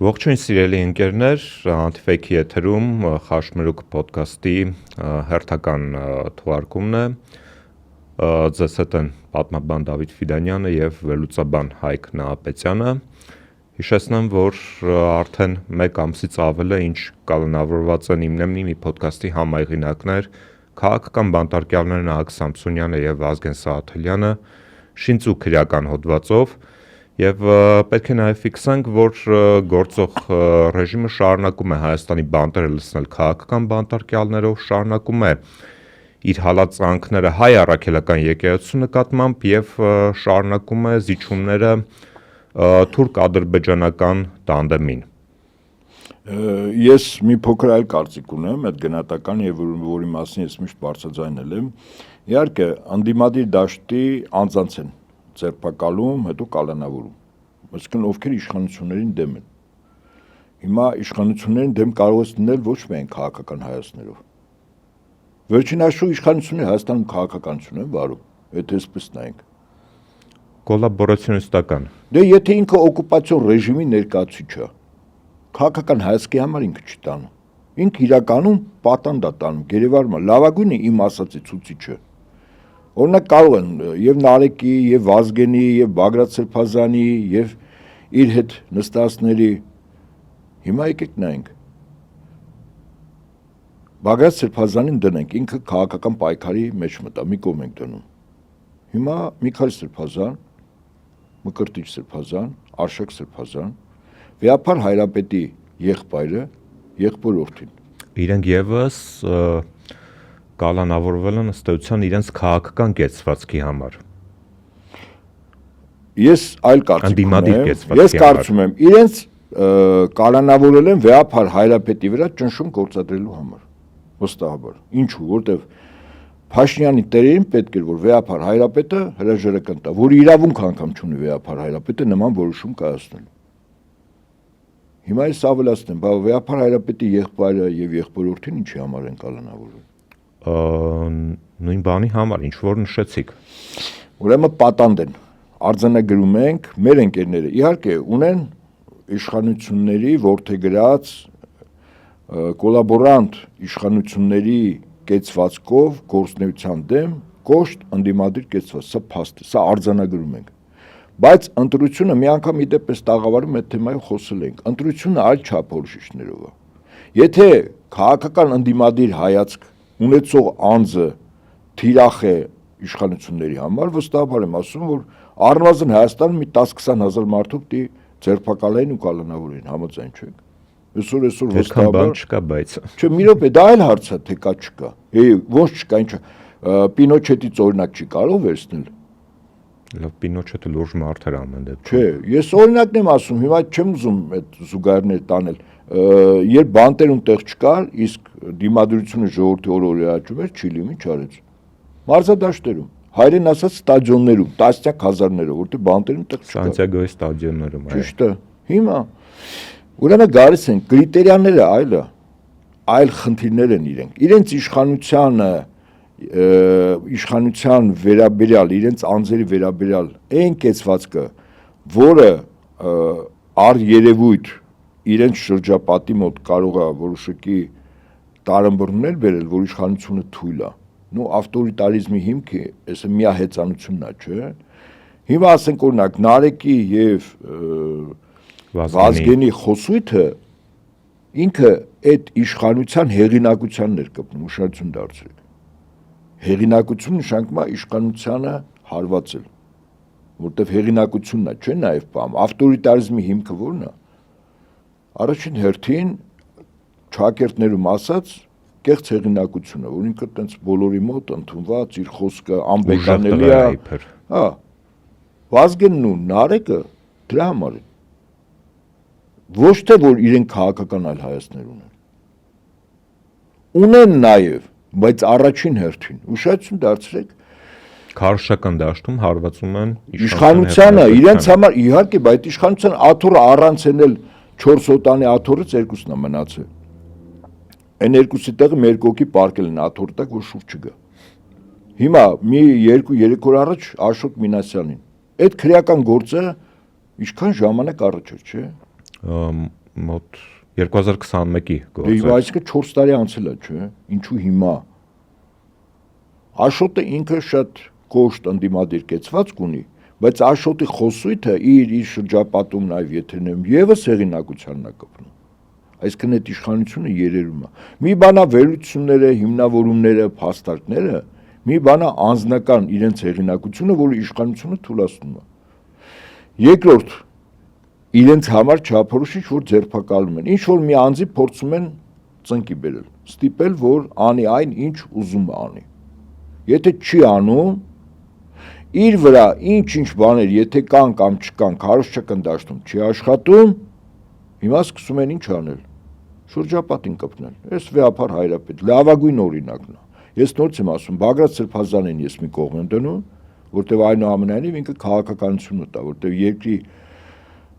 Ողջույն սիրելի ընկերներ, Antifake-ի եթերում Խաշմերուկ podcast-ի հերթական թողարկումն է։ Ձեզ հետ են պատմաբան Դավիթ Ֆիդանյանը եւ վերլուծաբան Հայկ Նահապետյանը։ Հիշեցնեմ, որ արդեն 1 ամսից ավել է ինչ կալանավորված են իմնեմնի մի podcast-ի համահեղինակներ քաղաքական բանտարկյալներ Նահակ Սամսոնյանը եւ Վազգեն Սահաթելյանը շինծու քրեական հոդվածով Եվ պետք է նաև ֆիքսենք, որ գործող ռեժիմը շարունակում է Հայաստանի բանտերը լցնել քաղաքական բանտարկյալներով, շարունակում է իր հալածանքները հայ առաքելական եկեղեցու նկատմամբ եւ շարունակում է զիջումները թուրք-ադրբեջանական տանդեմին։ Ես մի փոքր այլ կարծիք ունեմ, այդ գնահատական եւ որի մասին ես միշտ բարձրաձայնել եմ։ Իհարկե, անդիմադիր դաշտի անձանց են ձերբակալում, հետո կալանավորում։ Այսինքն ովքեր իշխանություններին դեմ են։ Հիմա իշխանություններին դեմ կարող ես լինել ոչ միայն քաղաքական հայացքներով։ Վերջին հաշվով իշխանությունները Հայաստանում քաղաքականություն են վարում, եթե այսպես նայենք։ Կոլաբորացիոնիստական։ Դե եթե ինքը օկուպացիոն ռեժիմի ներկայացուցիչ է, քաղաքական հայացքի համար ինքը չի տանում։ Ինքը իրականում պատանդ է տանում, գերեվարում է, լավագույնը իմ ասածի ցուցիչը։ Օրինակ կարող են եւ Նարեկի, եւ Վազգենի, եւ Բագրատ Սրբազանի, եւ իր հետ նստածների հիմա եկեք նայենք։ Բագրատ Սրբազանին դնենք, ինքը քաղաքական պայքարի մեջ մտա, մի կողմ ենք դնում։ Հիմա Միքայել Սրբազան, Մկրտիչ Սրբազան, Արշակ Սրբազան, Վեհապար Հայրապետի եղբայրը, եղբորորդին։ Իրենք եւս կալանավորվել են ըստ էության իրենց քաղաքական կեցվածքի համար։ Ես այլ կարծիք ունեմ, ես կարծում եմ, իրենց կալանավորել են Վեհապար Հայրապետի վրա ճնշում գործադրելու համար, վստահաբար։ Ինչու, որտեվ Փաշինյանի տերերին պետք էր, որ Վեհապար Հայրապետը հրաժարական տա, որ իրավունք անգամ չունի Վեհապար Հայրապետը նման որոշում կայացնել։ Հիմա ես ավելացնեմ, բայց Վեհապար Հայրապետի եղբայրը եւ եղբորորդին ինչի համար են կալանավորել։ Նույն բանի համար, ինչ որ նշեցիք։ Ուրեմն պատանդ են, արձանագրում ենք մեր ընկերները, իհարկե ունեն իշխանությունների որդեգրած կոլաբորանտ իշխանությունների կեցվածքով գործնեության դեմ կոշտ անդիմադիր կեցված, սա փաստ է, սա արձանագրում ենք։ Բայց ընտրությունը մի անգամ իդեպ տաղավարում այդ թեմայով խոսել ենք, ընտրությունը այլ չափորոշիչներով է։ Եթե քաղաքական անդիմադիր հայացք ունեցող անձը թիրախ է իշխանությունների համար, վստահաբար եմ ասում, որ առնվազն Հայաստանում մի 10-20 հազար մարդու պիտի ձերբակալեն ու կալանավորեն, համաձայն չեք։ Այսօր վստահաբար չկա, բայց չէ, մի րոպե, դա այլ հարց է, թե կա չկա։ Ոնց չկա, ինչա։ Պինոչետից օրինակ չի կարող վերցնել։ Լավ, Պինոչետը լուրջ մարդ էր ամեն դեպքում։ Չէ, ես օրինակն եմ ասում, հիմա չեմ ուզում այդ զուգահեռներ տանել։ Երբ բանտերում տեղ չկար, իսկ դիմադրությունը ժողովրդի օր-օրի աճում էր, Չիլիում ինչ արեց։ Մարզադաշտերում, հայերեն ասած ստադիոններում, տասնյակ հազարներով, որտեղ բանտերում տեղ չկար։ Սանտիագոյի ստադիոններում, այո։ Ճիշտ է։ Հիմա ուրեմն գալիս են կրիտերիաները այլ խնդիրներ են իրենք։ Իրենց իշխանության վերաբերյալ, իրենց անձերի վերաբերյալ այն կեցվածքը, որը առերևույթ իրենց շրջապատի մոտ կարող է որոշակի տարըմբռնումներ բերել, որ իշխանությունը թույլ է։ Նու ավտորիտարիզմի հիմքը էս միահեծանությունն է, չէ՞։ Հիմա ասենք օրինակ Նարեկի եւ Վազգենի խոսույթը ինքը այդ իշխանության հեղինակությանն էր կպնում, ուշադրություն դարձրեք։ Հեղինակություն նշանակում է իշխանությանը հարվածել, որտեվ հեղինակությունն է, չէ՞ նաև բան, ավտորիտարիզմի հիմքը ո՞րն է։ Առաջին հերթին ճակերտներում ասած կեղծ հեղինակությունը, որ ինքը տենց բոլորի մոտ ընդունված, իր խոսքը անբեկանելի է։ Հա։ Վազգենն ու Նարեկը դրա համար են։ Ոչ թե որ իրենք քաղաքական այլ հայացքներ ունեն նաև, բայց առաջին հերթին ուշադրություն դարձրեք Քարոզչական դաշտում հարվածում են իշխանությանը, իրենց համար իհարկե, բայց իշխանության աթոռը առանց էնել 4 հոտանի աթոռից երկուսն է մնացել։ Այն երկուսի տեղը մեր կողքի պարկել են աթոռը տակ, որ շուտ չգա։ Հիմա մի 2-3 օր առաջ Աշոտ Մինասյանին այդ քրեական գործը ինչքան ժամանակ առաջ էր, չէ՞։ մոտ 2021-ի գործ։ Դե այսինքն 4 տարի անցել է, չէ՞։ Ինչու հիմա։ Աշոտը ինքը շատ կոշտ ընդդիմադիր կեցվածք ունի, բայց Աշոտի խոսույթը իր շրջապատում նաև եթերներում եւս հեղինակությանն է կապնում։ Այսինքն այդ իշխանությունը երերում է։ Մի բանա վերլուծությունները, հիմնավորումները, փաստարկները, մի բանա անձնական իրենց հեղինակությունը, որը իշխանությունը թույլատնում է։ Երկրորդ, իրենց համար չափորոշիչ, որ ձերբակալում են, ինչ որ մի անձի փորձում են ծնկի բերել, ստիպել, որ անի այն, ինչ ուզում է անի։ Եթե չի անում, իր վրա ինչ բաներ, եթե կան կամ չկան, քարոզչական դաշտում չի աշխատում, հիմա սկսում են ինչ անել։ Շրջապատին կպնել։ Այս վեհապար Հայրապետ լավագույն օրինակն է։ Ես նորից եմ ասում, Բագրատ Սրբազանին ես մի կողմ եմ դնում, որտեղ այնուամենայնիվ ինքը քաղաքականությունը տա, որտեղ երկրի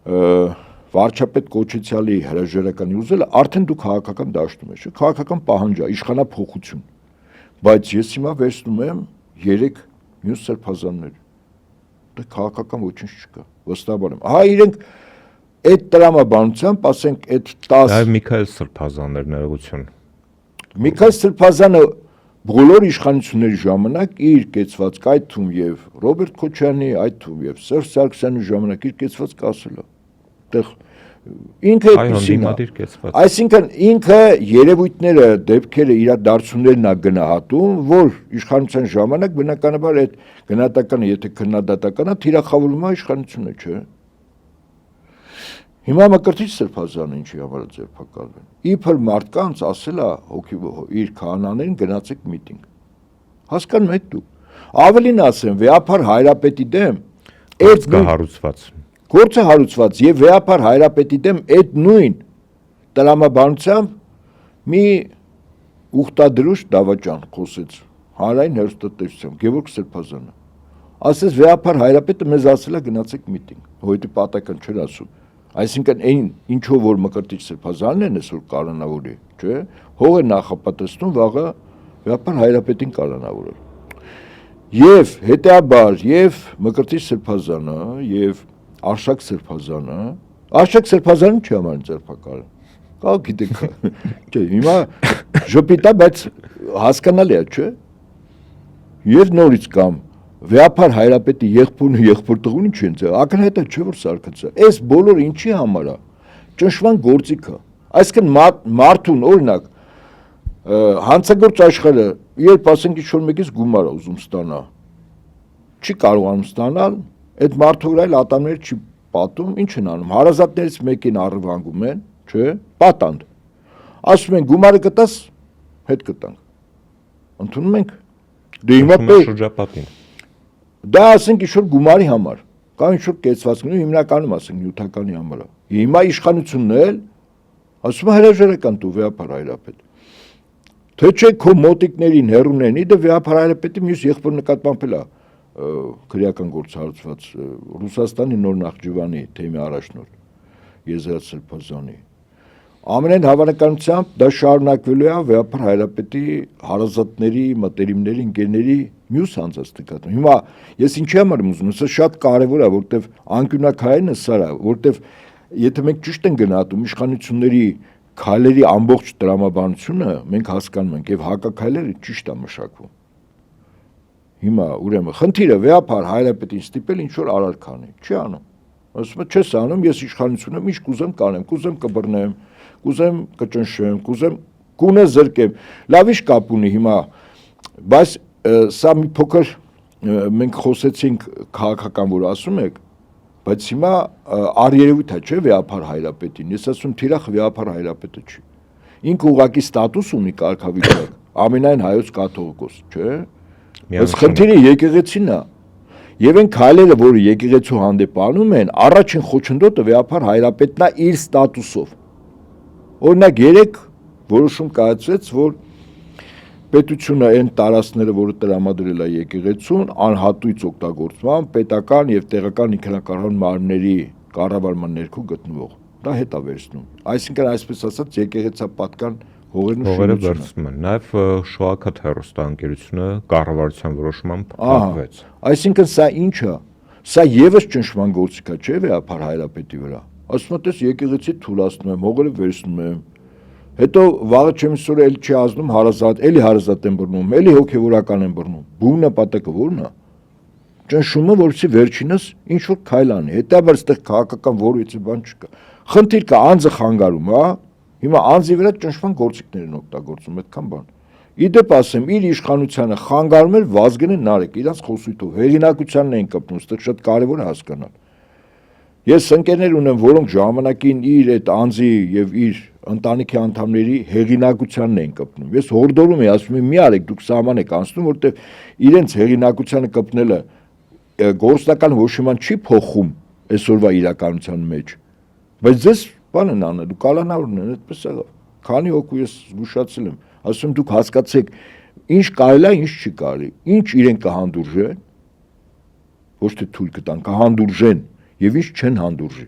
վարչապետ կոչեցյալի հրաժարականի ուզելը արդեն դու քաղաքական դաշտում ես, քաղաքական պահանջ է, իշխանափոխություն։ Բայց ես հիմա վերցնում եմ 3 մյուս սրբազաններ։ Դա քաղաքական ոչինչ չկա, վստահաբար եմ։ Հա իրենք այդ տրամաբանությամբ, ասենք, այդ 10 Այո, Միքայել Սրբազաններ ներողություն։ Միքայել Սրբազանը բոլոր իշխանությունների ժամանակ իր կեցվածք, այդ թվում եւ Ռոբերտ Քոչարյանի, այդ թվում եւ Սերժ Սարգսյանի ժամանակ իր կեցվածք ասել է։ Այդտեղ ինքը այդպեսին է։ Այսինքն ինքը երևույթները, դեպքերը, իրադարձություններն է գնահատում, որ իշխանության ժամանակ բնականաբար այդ գնահատականը, եթե քննադատական է, թիրախավորում է իշխանությունը, չէ՞։ Հիմա Մկրտիչ Սրբազանը ինչի համար է ձերբակալվել։ Իբր մարդկանց ասել է իր քահանաներին գնացեք միտինգ։ Հասկանում եք դու։ Ավելին ասեմ, վեհապար Հայրապետի դեմ գործը հարուցված եւ վեհապար Հայրապետի դեմ այդ նույն տրամաբանությամբ մի ուխտադրուժ դավաճան խոսեց հանրային հերոստատեսությամբ Գևորգ Սրբազանը։ Ասես վեհապար Հայրապետը մեզ ասել է գնացեք միտինգ, հոյտի պատական չէր ասում։ Այսինքն այն ինչով որ Մկրտիչ Սրբազանն են այսօր կանոնավորի, չէ՞, հող է նախապատասխանում վաղը վեհապար Հայրապետին կանոնավորել։ Եվ հետեաբար եւ Մկրտիչ Սրբազանը եւ Արշակ Սրբազանը չի համար ձերբակալել։ Կա գիտեք, չէ, հիմա ժպիտա, բայց հասկանալի է, չէ՞։ Եվ նորից կամ վեհապար Հայրապետի եղբորն ու եղբորտղուն ինչ են ձեր, ակնհայտ է չէ որ սարկացա։ Այս բոլորը ինչի համար է։ Ճնշման գործիքը։ Այսինքն մարդուն օրինակ հանցագործ աշխարհը, երբ ասենք ինչ-որ մեկից գումար է ուզում ստանա, չի կարողանում ստանալ, այդ մարդու վրա էլ ատամներ չի պատում, ինչ են անում։ Հարազատներից մեկին առվանգում են, չէ՞, պատանդ։ Ասում են գումարը կտաս, հետ կտանք։ Ընդունում ենք։ Դե հիմա շրջապատին։ Դա ասենք ինչ-որ գումարի համար, կամ ինչ-որ կեցվածքների հիմնականում ասենք նյութականի համար է։ Հիմա իշխանությունն էլ ասում է հրաժարական տու վեհապար Հայրապետ։ Թե չէ քո մոտիկներին հերուներին, իդե վեհապար Հայրապետի մյուս եղբոր նկատմամբ էլ է քրեական գործ հարուցված Ռուսաստանի Նոր Նախճիվանի թեմի առաջնորդ Եզրատ Սրբազանի։ Ամենայն հավանականությամբ դա շարունակվելու է վեհապար Հայրապետի հարազատների, մտերիմների, ընկերների մյուս անձած նկատմամբ։ Հիմա ես ինչի համար եմ ուզում, սա շատ կարևոր է, որտեվ անկյունակայինը սա է, որտեվ եթե մենք ճիշտ են գնահատում իշխանությունների քայլերի ամբողջ տրամաբանությունը, մենք հասկանում ենք եւ հակաքայլերը ճիշտ է մշակվում։ Հիմա ուրեմն խնդիրը վեհապար Հայրապետին ստիպել ինչ որ արարքանի, չի անում։ Ասում է չես անում, ես իշխանությունը միշտ կուզեմ կանեմ, կուզեմ կբռնեմ, կուզեմ կճնշեմ, կուզեմ կունե զրկեմ։ Լավ ինչ կապ ունի հիմա, բայց սա մի փոքր մենք խոսեցինք քաղաքական, որ ասում եք, բայց հիմա արերևույթ է, չէ, վեհապար Հայրապետին։ Ես ասում թիրախ վեհապար Հայրապետը չի։ Ինքը ուղղակի ստատուս ունի կարգավիճակ, ամենայն հայոց կաթողիկոս, չէ։ Բայց խնդիրը եկեղեցին է։ Եվ այն քայլերը, որ եկեղեցու հանդեպ անում են, առաջին խոչընդոտը վեհապար Հայրապետն է իր ստատուսով։ Օրինակ 3 որոշում կայացվեց, որ պետությունը այն տարածքները, որը տրամադրել է եկեղեցուն, անհատույց օգտագործման պետական եւ տեղական ինքնակառավարման մարմինների կառավարման ներքո գտնվող։ Դա հետ է վերցնում։ Այսինքն այսպես ասած եկեղեցապատկան հողերը վերցնում են։ Նաեւ Շոաքաթ հեռուստաընկերությունը կառավարության որոշմամբ փակվեց։ Այսինքն սա ինչ է։ Սա եւս ճնշման գործիք է, չէ՞ վեհապար Հայրապետի վրա։ ասում եմ, տես եկեղեցի թուլացնում եմ, հողերը վերցնում եմ։ Հետո վաղը չեմ սուրը էլի չի ազնում հարազատ, էլի հարազատ են բռնում, էլի հոգևորական են բռնում։ Բուն նպատակը ո՞րն է։ Ճնշումը, որպեսզի վերջինս ինչ որ քայլ անի։ Հետաբար այստեղ քաղաքական որույթի բան չկա։ Խնդիր կա անձը խանգարում, հա։ Հիմա անձի վրա ճնշման գործիքներ են օգտագործում, այդքան բան։ Իդեպ ասեմ, իր իշխանությանը խանգարում էր Վազգենը Նարեկ, իրանց խոսույթով, հեղինակությանն էին կպնում, այստեղ շատ կարևոր է հասկանալ։ Ես ընկերներ ունեմ, որոնք ժամանակին իր այդ անձի եւ իր ընտանիքի անդամների հեղինակությանն էին կպնում։ Ես հորդորում եմ, ասում եմ, մի արեք, դուք սահման եք անցնում, որտեղ իրենց հեղինակությանը կպնելը գործնական ոչինչ չի փոխում այսօրվա իրականության մեջ։ Բայց ձեզ բան են անել, դու կալանավորն են, այդպես եղավ։ Քանի հոգու ես զգուշացել եմ, ասում եմ դուք հասկացեք, ինչ կարելի է, ինչ չի կարելի, ինչ իրեն կհանդուրժեն, ոչ թե թույլ կտան, կհանդուրժեն եւ ինչ չեն հանդուրժի։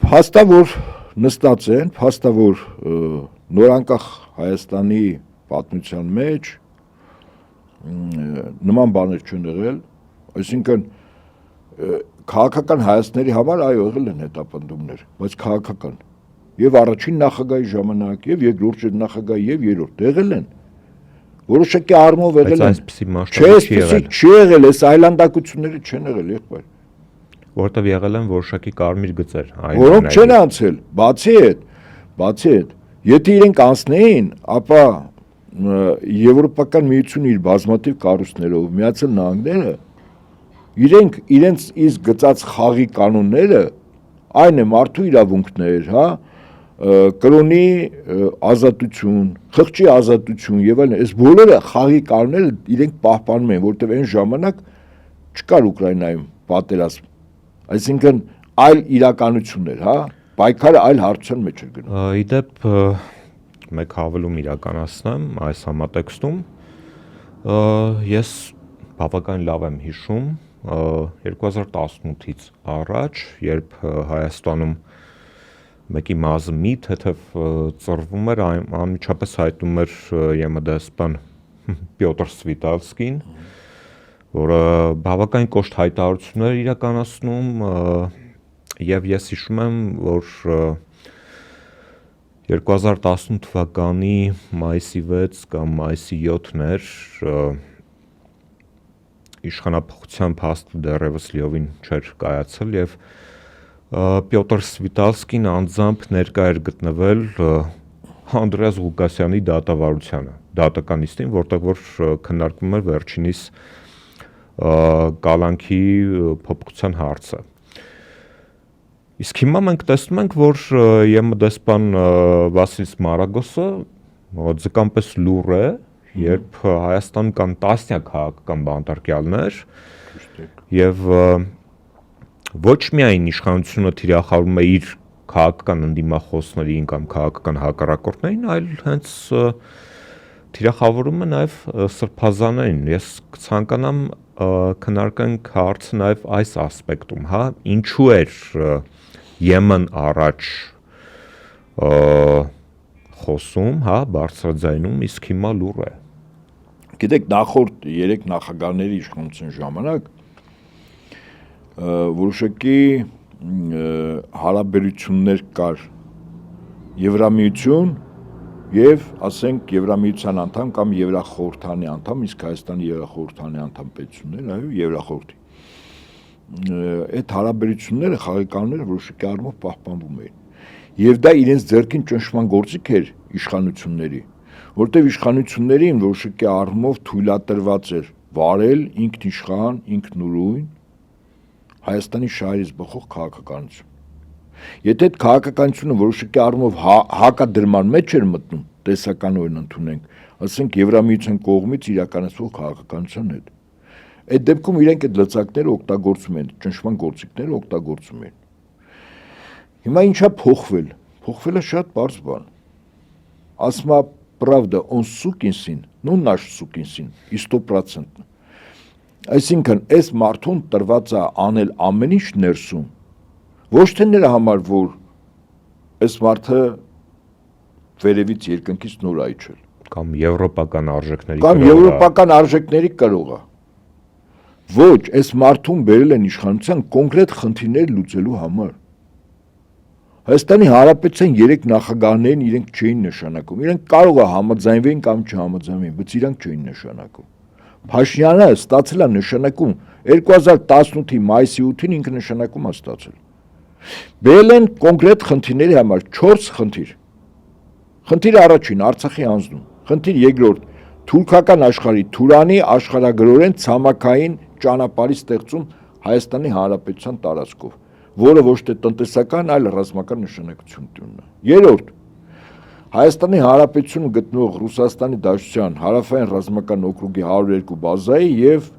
Փաստա որ նստած են, փաստա որ նորանկախ Հայաստանի պատմության մեջ նման բաներ չեն եղել, այսինքն քաղաքական հայացքների համար այո եղել են հետապնդումներ, բայց քաղաքական եւ առաջին նախագահի ժամանակ եւ երկրորդ նախագահի եւ երրորդ եղել են որոշակի առումով եղել են, չի եղել, այս այլանդակությունները չեն եղել, եղբայր, որտեղ եղել են որոշակի կարմիր գծեր, որոնք չեն անցել, բացի այդ, եթե իրենք անցնեին, ապա Եվրոպական միությունը իր բազմաթիվ կառույցներով, Միացյալ Նահանգները, իրենց իսկ գծած խաղի կանոնները, այն է մարդու իրավունքներ, հա, կրոնի ազատություն, խղճի ազատություն եւ այլն, այս բոլորը խաղի կանոնները իրենք պահպանում են, որտեղ այն ժամանակ չկար Ուկրաինայում պատերազմ, այսինքն այլ իրականություններ, հա, պայքարը այլ հարցության մեջ էր գնում։ Իդեպ մեկ հավելում իրականացնեմ այս համատեքստում, ես բավական լավ եմ հիշում 2018-ից առաջ, երբ Հայաստանում մեկի մազը մի թեթև ծռվում էր, անմիջապես հայտնում էր ԵՄ դեսպան Պյոտր Սվիտալսկին, որը բավական կոշտ հայտարարություններ իրականացնում եւ ես հիշում եմ, որ 2018 թվականի մայիսի 6 կամ մայիսի 7-ն էր իշխանապահության փաստը դեռևս լիովին չէր կայացել եւ Պյոտր Սվիտալսկին անձամբ ներկա էր գտնվել Անդրեաս Ղուկասյանի դատավարությանը, դատականիստին, որտեղ որ քննարկվում էր վերջինիս կալանքի փոփոխության հարցը։ Իսկ հիմա մենք տեսնում ենք, որ ԵՄ դեսպան Վասիլիս Մարագոսը ձկամպես լուր է, երբ Հայաստանում կան տասնյակ քաղաքական բանտարկյալներ եւ ոչ միայն իշխանությունը թիրախավորում է իր քաղաքական ընդդիմախոսներին կամ քաղաքական հակառակորդներին, այլ հենց թիրախավորում է նաեւ սրբազաններին։ Ես կցանկանամ քննարկենք հարցը նաեւ այս ասպեկտում, հա, ինչու էր ԵՄ-ն առաջ խոսում, հա, բարձրաձայնում, իսկ հիմա լուր է։ Գիտեք, նախորդ 3 նախագահների իշխանության ժամանակ որոշակի հարաբերություններ կար Եվրամիություն եւ, ասենք, Եվրամիության անդամ կամ Եվրախորհրդանի անդամ, իսկ Հայաստանի Եվրախորհրդանի անդամ պետություններ, այո, Եվրախորհրդի։ Այդ հարաբերությունները, խաղի կանոնները որոշակի առումով պահպանվում էին։ Եվ դա իրենց ձեռքին ճնշման գործիք էր իշխանությունների, որտեղ իշխանություններին որոշակի առումով թույլատրված էր վարել ինքնիշխան, ինքնուրույն Հայաստանի շահերից բխող քաղաքականություն։ Եթե այդ քաղաքականությունը որոշակի առումով հակադրման մեջ էր մտնում, տեսականորեն ընդունենք, ասենք Եվրամիության կողմից իրականացվող քաղաքականության հետ, այդ դեպքում իրենք այդ լծակները օգտագործում են, ճնշման գործիքները օգտագործում են։ Հիմա ինչա փոխվել։ Փոխվել է շատ բարձ բան։ Ասма правда, он сукин сын, ну наш сукин сын, и 100%։ Այսինքն, այս մարդուն տրված է անել ամեն ինչ ներսում, ոչ թե նրա համար, որ այս մարդը վերևից երկնքից նոր այջել։ Կամ եվրոպական արժեքների կամ եվրոպական արժեքների կրող է։ Ոչ, այս մարդուն բերել են իշխանության կոնկրետ խնդիրներ լուծելու համար։ Հայաստանի Հանրապետության 3 նախագահներին իրենք չէին նշանակում։ Իրենք կարող է համաձայնվեն կամ չհամաձայնվեն, բայց իրանք չէին նշանակում։ Փաշինյանը ստացել է նշանակում 2018-ի մայիսի 8-ին ինքը նշանակում է ստացել։ Բերել են կոնկրետ խնդիրների համար 4 խնդիր։ Խնդիր առաջին Արցախի անձնում, խնդիր երկրորդ թուրքական աշխարհի Թուրանի աշխարհագրորեն ցամաքային ճանապարհի ստեղծում Հայաստանի Հանրապետության տարածքով, որը ոչ թե տնտեսական, այլ ռազմական նշանակություն ունի։ Երրորդ Հայաստանի Հանրապետությունում գտնվող Ռուսաստանի Դաշնության հարավային ռազմական օկրուգի 102 բազայի եւ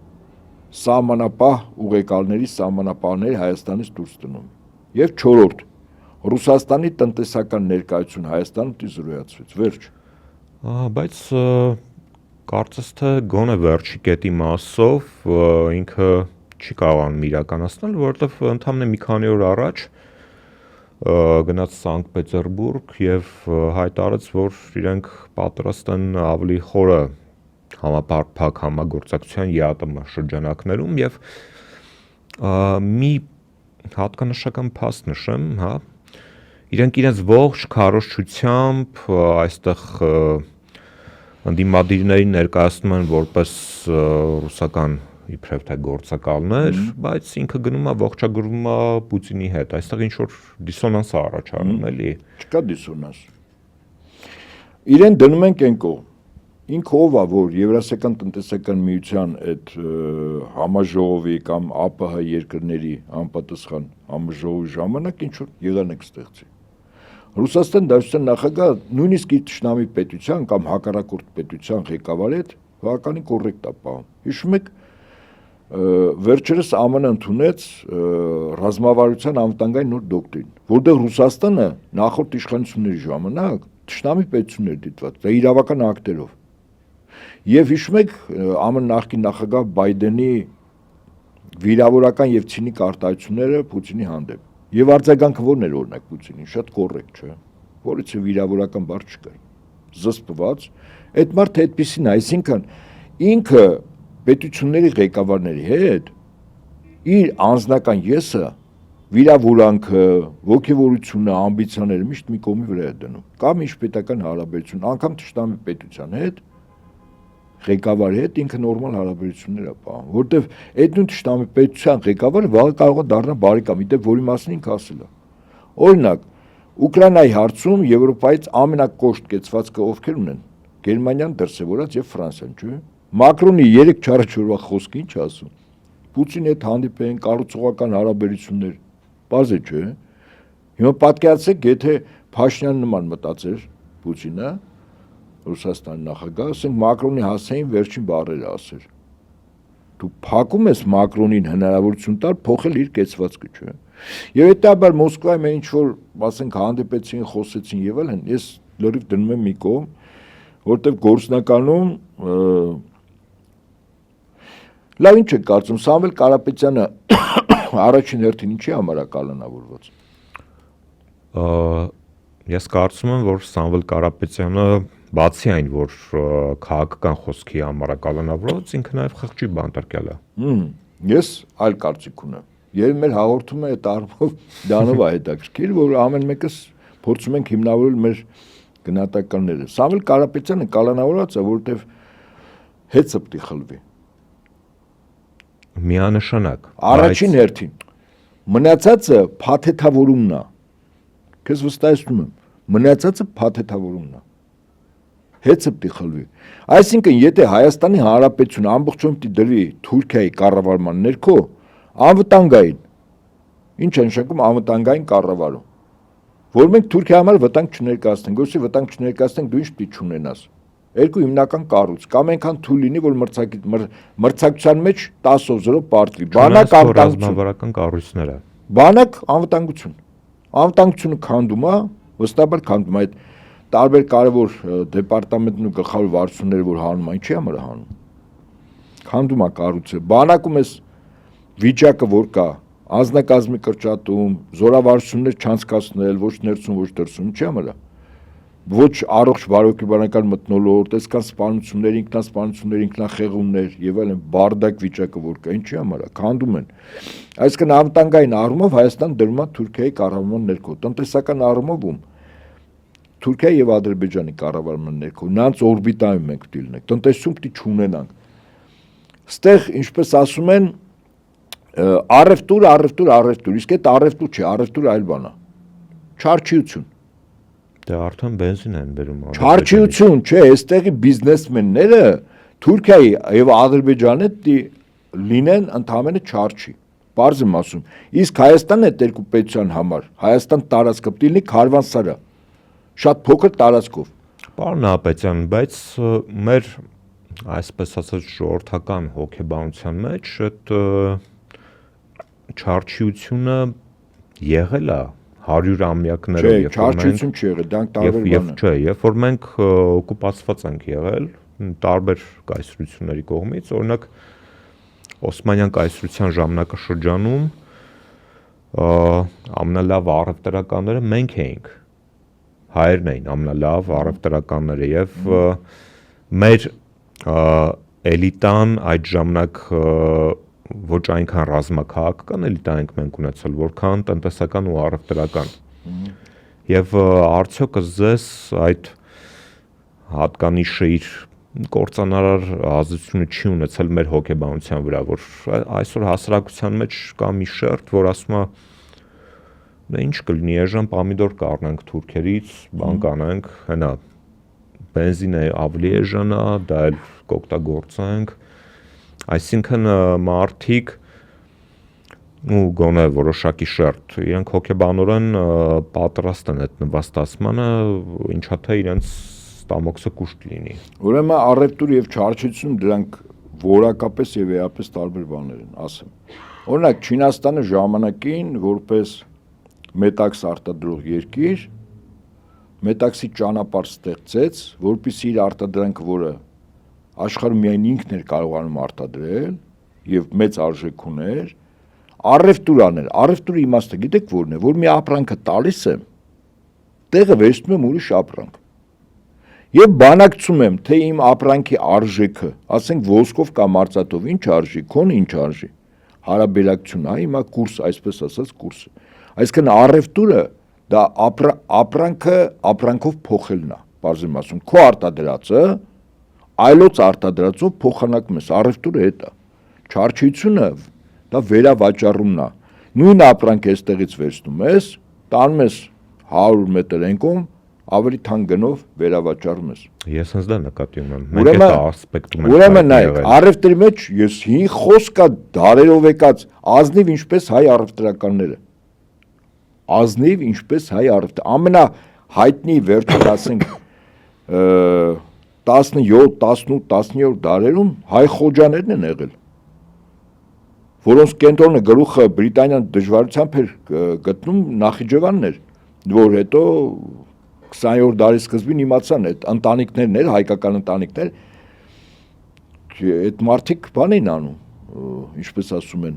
սահմանապահ ուղեկալների սահմանապահների Հայաստանից դուրս տնում։ Եվ չորրորդ Ռուսաստանի տնտեսական ներկայություն Հայաստանում դիզրոյացվեց։ Վերջ։ Բայց կարծես թե գոնե վերջի կետի մասով ինքը չի կարողանում իրականացնել, որովհետև ընդամենը մի քանի օր առաջ գնաց Սանկտ Պետերբուրգ եւ հայտարարեց, որ իրենք պատրաստ են ավելի խորը համապարփակ համագործակցության ԵԱՏՄ շրջանակներում եւ մի հատկանշական փաստ նշեմ, հա, իրենք իրենց ողջ քարոզչությամբ այստեղ ընդդիմադիրներին ներկայացնում են որպես ռուսական իբրև թե գործակալներ, բայց ինքը գնում է ողջագրվում է Պուտինի հետ։ Այստեղ ինչ որ դիսոնանս է առաջանում, էլի։ Չկա դիսոնանս։ Իրեն դնում են կենկող։ Ինքը ով է, որ Եվրասիական տնտեսական միության այդ համաժողովի կամ ԱՊՀ երկրների անպատասխան համաժողովի ժամանակ ինչ որ եղանակ ստեղծի։ Ռուսաստան Դաշնության նախագահը նույնիսկ իր ճշնամի պետության կամ հակառակորդ պետության ղեկավարի հետ բավականին կոռեկտ է պահում։ Հիշում եք, վերջերս ԱՄՆ-ն ընդունեց ռազմավարության անվտանգային նոր դոկտրին, որտեղ Ռուսաստանը նախորդ իշխանությունների ժամանակ ճշնամի պետություններ դիտված, դա իրավական ակտերով։ Եվ հիշում եք ԱՄՆ նախկին նախագահ Բայդենի վիրավորական եւ ցինիկ արտահայտությունները Պուտինի հանդեպ։ Եվ արձագանքը ո՞րն էր օրինակ Պուտինին, շատ կոռեկտ, չէ՞։ Որից վիրավորական բառ չկար։ Զսպված, այդ մարդը այդպեսին է, այսինքն ինքը պետությունների ղեկավարների հետ իր անձնական եսը վիրավորանքը, ոգևորությունը, ամբիցիաները միշտ մի կողմի վրա է դնում։ Կամ միջպետական հարաբերություն, անգամ ճշտամի պետության հետ ղեկավարի հետ ինքը նորմալ հարաբերություններ է պահում, որտեվ այդ նույն ճշտամի պետության ղեկավարը վաղը կարող է դառնալ բարեկամ, իդեպ որի մասին ինքը ասել է։ Օրինակ, Ուկրաինայի հարցում Եվրոպայից ամենակոշտ կեցվածքը ովքեր ունեն։ Գերմանիան, դրսևորած եւ Ֆրանսիան, չէ՞։ Մակրոնի 3-4 օրվա խոսքը ինչ ասում։ Պուտինի հետ հանդիպեն կառուցողական հարաբերություններ, բազ է, չէ՞։ Հիմա պատկերացրեք, եթե Փաշինյանը նման մտածեր Պուտինը, Ռուսաստանի նախագահ, ասենք Մակրոնի հասցեին վերջին բառերը ասեր։ Դու փակում ես Մակրոնին հնարավորություն տալ փոխել իր կեցվածքը, չէ՞։ Եվ հետաբար Մոսկվայում ինչ որ, ասենք, հանդիպեցին, խոսեցին եւ այլն, ես լրիվ դնում եմ մի կողմ, որտեղ գործնականում լավ ինչ է կարծում Սամվել Կարապետյանը առաջին հերթին ինչի համար է կալանավորված։ Ես կարծում եմ, որ Սամվել Կարապետյանը բացի այն, որ քաղաքական խոսքի համար է կալանավորված, ինքը նաև խղճի բանտարկյալ է։ Ես այլ կարծիք ունեմ։ Եվ մեր հաղորդումը այդ առումով դանով է հետաքրքիր, որ ամեն մեկս փորձում ենք հիմնավորել մեր գնահատականները։ Սամվել Կարապետյանը կալանավորված է, որովհետև հեծը պիտի խլվի։ Միանշանակ։ Առաջին հերթին մնացածը փաթեթավորումն է։ Քեզ վստահեցնում եմ, մնացածը փաթեթավորումն է։ Հեծը պիտի խլվի։ Այսինքն, եթե Հայաստանի Հանրապետությունը ամբողջովին պիտի դրվի Թուրքիայի կառավարման ներքո, անվտանգային, ինչ է նշանակում անվտանգային կառավարում, որ մենք Թուրքիայի համար վտանգ չներկայացնենք, որովհետեւ վտանգ չներկայացնենք դու ինչ պիտի չունենաս։ Երկու հիմնական կառույց, կամ այնքան թույլ լինի, որ մրցակցության մեջ 10-0 պարտվի։ Բանակ ռազմավարական կառույցները։ Բանակ անվտանգություն։ Անվտանգությունը քանդում է, վստահաբար քանդում է այդ տարբեր կարևոր դեպարտամենտն ու գլխավոր վարչությունները, որ հանում, ինչի համար է հանում։ Քանդում է կառույցը։ Բանակում էս վիճակը որ կա, անձնակազմի կրճատում, զորավարություններ չանցկացնել, ոչ ներսում, ոչ դրսում, ինչի համար է։ ոչ առողջ բարոյական մթնոլորտ, այսքան սպանություններ, ինքնախեղումներ եւ այլն բարդակ վիճակը որ կա, ինչի համար է, քանդում են։ Այսինքն անվտանգային առումով Հայաստան դրում է Թուրքիայի կառավարման ներքո, տնտեսական առումով Թուրքիայի եւ Ադրբեջանի կառավարման ներքո, նրանց օրբիտայում մենք պետք է լինենք, տնտեսություն պետք է չունենանք։ Ստեղ, ինչպես ասում են, առևտուր, իսկ այդ առևտուր չէ, առևտուր այլ բան է։ Չարչիություն։ Դե արդեն բենզին են բերում։ Չարչիություն չէ, այստեղի բիզնեսմենները Թուրքիայի եւ Ադրբեջանի լինեն ընդհանրապես չարչի։ Պարզ եմ ասում։ Իսկ Հայաստանն այդ երկու պետության համար, Հայաստան տարածքը պետք է լինի քարվանսարա։ Շատ փոքր տարածքով։ Պարոն Ապետյան, բայց մեր այսպես ասած ժողովրդական հոգեբանության մեջ այդ չարչիությունը եղել է 100-ամյակներով, երբ որ չարչիություն չի եղել, դրանք տարբեր բան են։ Չէ, երբ որ մենք օկուպացված ենք եղել տարբեր կայսրությունների կողմից, օրինակ Օսմանյան կայսրության ժամանակաշրջանում ամենալավ առևտրականները մենք էինք, հայերն էին ամենալավ առևտրականները եւ մեր էլիտան այդ ժամանակ ոչ այնքան ռազմաքաղաքական էլիտա ենք մենք ունեցել, որքան տնտեսական ու առևտրական։ Եվ արդյոք ձեզ այդ հատկանիշը իր կործանարար ազդեցությունը չի ունեցել մեր հոգեբանության վրա, որ այսօր հասարակության մեջ կա մի շերտ, որ ասում է դե ինչ կլինի, այժմ պամիդոր կառնանք թուրքերից, բան կանենք, հենա բենզինը ավելի էժան է, դա էլ կօգտագործենք։ Այսինքն մարդիկ ու գոնե որոշակի շերտ իրենք հոգեբանորեն պատրաստ են այդ նվաստացմանը, ինչա թե իրենց ստամոքսը կուշտ լինի։ Ուրեմն առևտուր եւ չարչություն դրանք որակապես եւ էապես տարբեր բաներ են, ասեմ։ Օրինակ Չինաստանը ժամանակին որպես մետաքս արտադրող երկիր մետաքսի ճանապարհ ստեղծեց, որպեսզի իր արտադրանքը, որը աշխարհում միայն ինքն էր կարողանում արտադրել եւ մեծ արժեք ուներ, առևտուր աներ։ Առևտուրի իմաստը գիտեք որն է, որ մի ապրանքը տալիս եմ, տեղը վերցնում եմ ուրիշ ապրանք։ Եվ բանակցում եմ, թե իմ ապրանքի արժեքը, ասենք ոսկով կամ արծաթով ինչ արժի, քոն ինչ արժի։ Հարաբերակցություն, հիմա կուրս, այսպես ասած կուրսը։ Այսինքն առևտուրը դա ապրանքով փոխելն է, բարձր եմ ասում, քո արտադրածը այլոց արտադրածով փոխանակում ես, առևտուրը այդ է։ Չարչիությունը դա վերավաճառումն է։ Նույն ապրանքը այստեղից վերցնում ես, տանում ես 100 մետր ենկում, ավելի թանկ գնով վերավաճառում ես։ Ես հենց դա նկատի ունեմ։ Մենք այդ ասպեկտում ենք։ Ուրեմն նայեք, առևտրի մեջ ես հին խոսք կա դարերով եկած ազնիվ ինչպես հայ առևտրականները։ Ազնիվ ինչպես հայ առևտր։ Ամենահայտնի վերջին ասենք 17, 18, 19-րդ դարերում հայ խոջաներն են եղել, որոնց կենտրոնը գլուխը Բրիտանիան դժվարությամբ էր գտնում Նախիջևանն էր, որ հետո 20-րդ դարի սկզբին իմացան այդ ընտանիքներն էր, հայկական ընտանիքներ, այդ մարդիկ բան էին անում, ինչպես ասում են,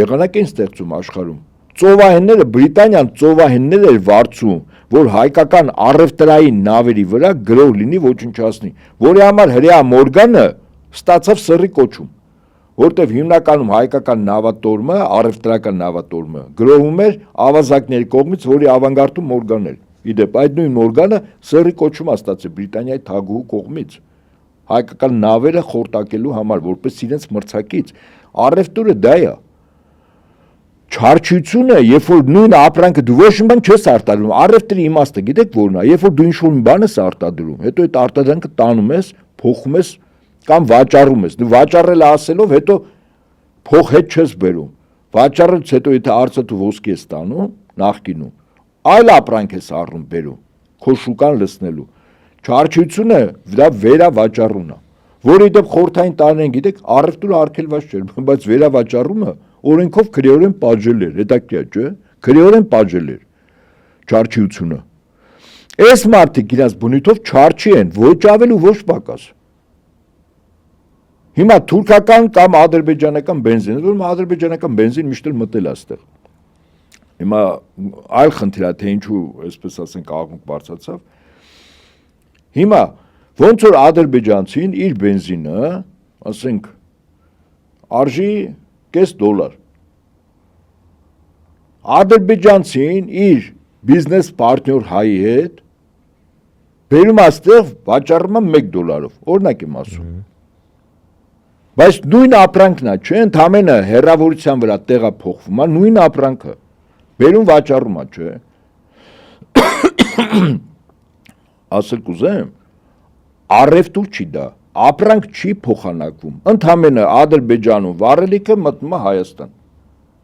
եղանակ են ստեղծում աշխարհում։ Ծովահենները, Բրիտանիան ծովահեններ էր վարձում, որ հայկական առևտրային նավերի վրա գրող լինի ոչնչացնի, որի համար հրեա Մորգանը ստացավ սրի կոչում, որտեղ հիմնականում հայկական նավատորմը, առևտրական նավատորմը գրոհում էր ավազակների կողմից, որի ավանգարդում Մորգան էր։ Իդեպ այդ նույն Մորգանը սրի կոչում է ստացել Բրիտանիայի թագուհու կողմից, հայկական նավերը խորտակելու համար, որպես իրենց մրցակից։ Առևտուրը դա է։ Չարչությունը, երբ որ նույն ապրանքը դու ոչ մի բան չես արտադրում, առևտրի իմաստը գիտեք որն է, երբ որ դու ինչ-որ մի բան ես արտադրում, հետո այդ արտադրանքը տանում ես, փոխում ես կամ վաճառում ես։ Դու վաճառել ասելով հետո փող հետ չես բերում։ Վաճառելուց հետո եթե արծաթ ու ոսկի ես տանում, նախկինում, այլ ապրանք ես առնում բերում, քո շուկան լցնելու։ Չարչությունը դա վերավաճառումն է, որը իդեպ խորհրդային տարիներին գիտեք, առևտուրը արգելված չէր, բայց վերավաճառումը օրենքով քրեորեն պատժել էր, հետաքրքիր չէ՞, քրեորեն պատժել էր չարչիությունը։ Այս մարդիկ իրաց բնույթով չարչի են, ոչ ավել ու ոչ պակաս։ Հիմա թուրքական կամ ադրբեջանական բենզին, որ ադրբեջանական բենզին միշտ էլ մտել է այստեղ։ Հիմա այլ խնդիր է, թե ինչու, այսպես ասենք, աղմուկ բարձրացավ։ Հիմա ոնց որ ադրբեջանցին իր բենզինը, ասենք, արժի $0.5 ադրբեջանցին իր բիզնես պարտներ հայի հետ բերում աստեղ վաճառում է $1, օրինակ եմ ասում։ Բայց նույն ապրանքն է, չէ, ընդամենը հեռավորության վրա տեղափոխվում է, նույն ապրանքը բերում վաճառում է, չէ։ Ասել կուզեմ, առևտուր չի դա, ապրանք չի փոխանակվում, ընդամենը Ադրբեջանում վառելիքը մտնում է Հայաստան,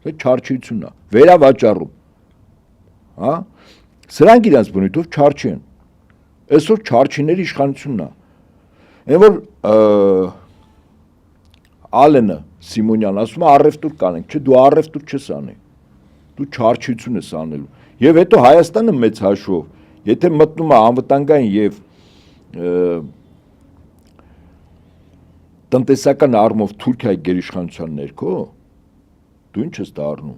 դա չարչիությունն է, վերավաճառում, հա, սրանք իրենց բնույթով չարչի են, այսօր չարչիների իշխանությունն է, այն որ Ալենը Սիմոնյան ասում է առևտուր կանենք, չէ, դու առևտուր չես անի, դու չարչիություն ես անելու, եւ հետո Հայաստանը մեծ հաշվով, եթե մտնում է անվտանգային եւ տնտեսական առումով Թուրքիայի գերիշխանության ներքո, դու ինչ ես դառնում,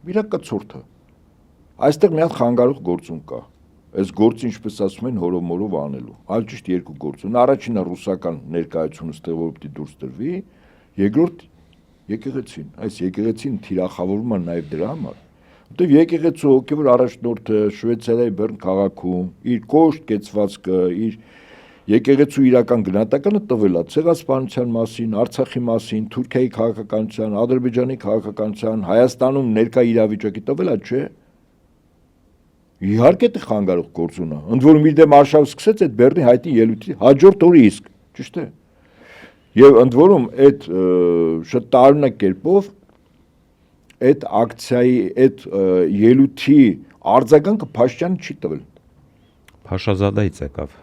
վիրակացորդը, այստեղ մի հատ խանգարող գործում կա, այս գործը ինչպես ասում են հորոմորով անելու, այլ ճիշտ երկու գործուն, առաջինը ռուսական ներկայությունը ստեղ որ պիտի դուրս տրվի, երկրորդ եկեղեցին, այս եկեղեցին թիրախավորվում է նաև դրա համար, որտեղ եկեղեցու հոգևոր առաջնորդը Շվեյցարիայի Բեռն քաղաքում իր կոշտ կեցվածքը, իր եկեղեցու իրական գնահատականը տվել է ցեղասպանության մասին, Արցախի մասին, Թուրքիայի քաղաքականության, Ադրբեջանի քաղաքականության, Հայաստանում ներկա իրավիճակի տվել է, չէ։ Իհարկե դա խանգարող գործուն է, ընդ որում իր դեմ արշավ սկսեց այդ Բեռնի հայտնի ելույթի հաջորդ օրը իսկ, ճիշտ է։ Եվ ընդ որում այդ շատ տարօրինակ կերպով այդ ակցիայի, այդ ելույթի արձագանքը Փաշինյանը չի տվել։ Փաշազադեից եկավ։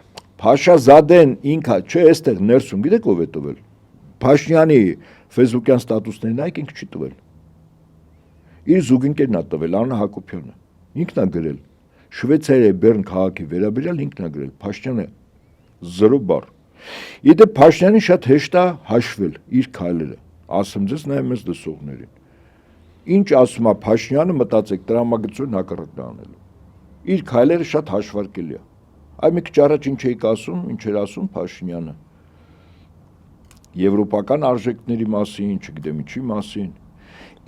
Փաշազադեն ինքը, չէ, այստեղ ներսում գիտեք ով է տվել։ Փաշինյանի Facebook-յան ստատուսներն այք ինքը չի տվել։ Իր զուգընկերն է տվել, Աննա Հակոբյանը։ Ինքն է գրել։ Շվեյցարիայի Բեռն քաղաքի վերաբերյալ ինքն է գրել։ Փաշինյանը 0 բառ։ Իդե Փաշինյանին շատ հեշտ է հաշվել իր քայլերը։ Ասում ձեզ նաև մեզ լսողներին։ Ինչ ասում է Փաշինյանը, մտածեք տրամագծորեն հակառակն անելու։ Իր քայլերը շատ հաշվարկելի է։ Այ մի քիչ առաջ ինչ էիք ասում, ինչ էր ասում Փաշինյանը։ Եվրոպական արժեքների մասին, չգիտեմ ինչի մասին։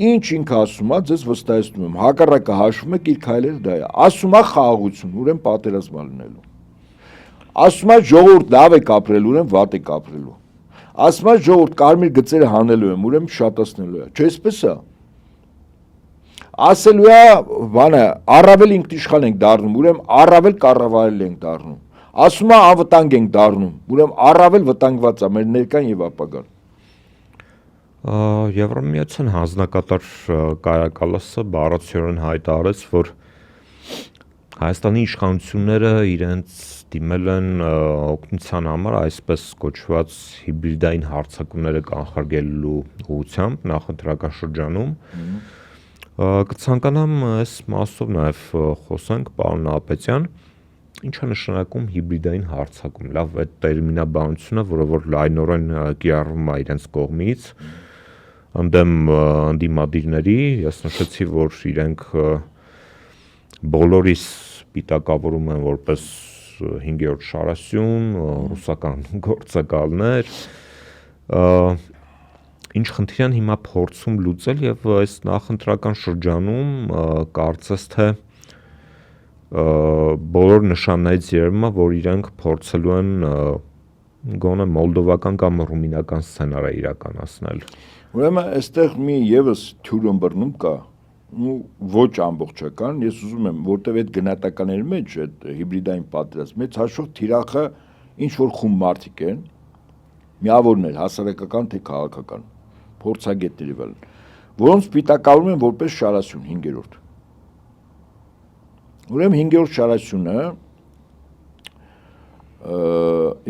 Ինչ ինքը ասում է, ձեզ վստահեցնում եմ, հակառակը հաշվում եք իր քայլերը դա է։ Ասում է խաղաղություն, ուրեմն պատերազմ լինելու։ Ասում է ժողովուրդ լավ է կապրելու, ուրեմն վատ է կապրելու։ Ասում է ժողովուրդ կարմիր գծերը հանելու եմ, ուրեմն շատացնելու է։ Չէ՞ էսպես է։ Ասելու է, բանը, առավել ինքնիշխան ենք դառնում, ուրեմն առավել կառավարել ենք դառնում։ Ասում է անվտանգ ենք դառնում, ուրեմն առավել վտանգված է մեր ներկան եւ ապագան։ Եվրամիության հանձնակատար Կայա Կալասը բառացիորեն հայտարարեց, որ Հայաստանի իշխանությունները իրենց դիմել են օգնության համար այսպես կոչված հիբրիդային հարձակումները կանխարգելելու ուղղությամբ նախընտրական շրջանում։ Կցանկանամ այս մասով նաև խոսենք, պարոն Նահապետյան, ինչ է նշանակում հիբրիդային հարձակում։ Լավ, այդ տերմինաբանությունը, որը որ լայնորեն կիրառվում է իրենց կողմից, ընդդեմ ընդդիմադիրների, ես նշեցի, որ իրենք բոլորիս պիտակավորում են որպես 5-րդ շարասյուն, ռուսական գործակալներ, ինչ խնդիր են հիմա փորձում լուծել եւ այս նախընտրական շրջանում կարծես թե բոլոր նշաններից երևում է, որ իրենք փորձելու են գոնե մոլդովական կամ ռումինական սցենարը իրականացնել։ Ուրեմն այստեղ մի եւս թյուրն բռնում կա, ու ոչ ամբողջական, ես ուզում եմ, որտեվ այդ գնահատականների մեջ այդ հիբրիդային պատերազմ մեծ հաշվով թիրախը ինչ որ խումբ մարդիկ են, միավորներ, հասարակական թե քաղաքական, փորձագետների վրա, որոնց պիտակավորում են որպես շարասյուն 5-րդ։ Ուրեմն 5-րդ շարասյունը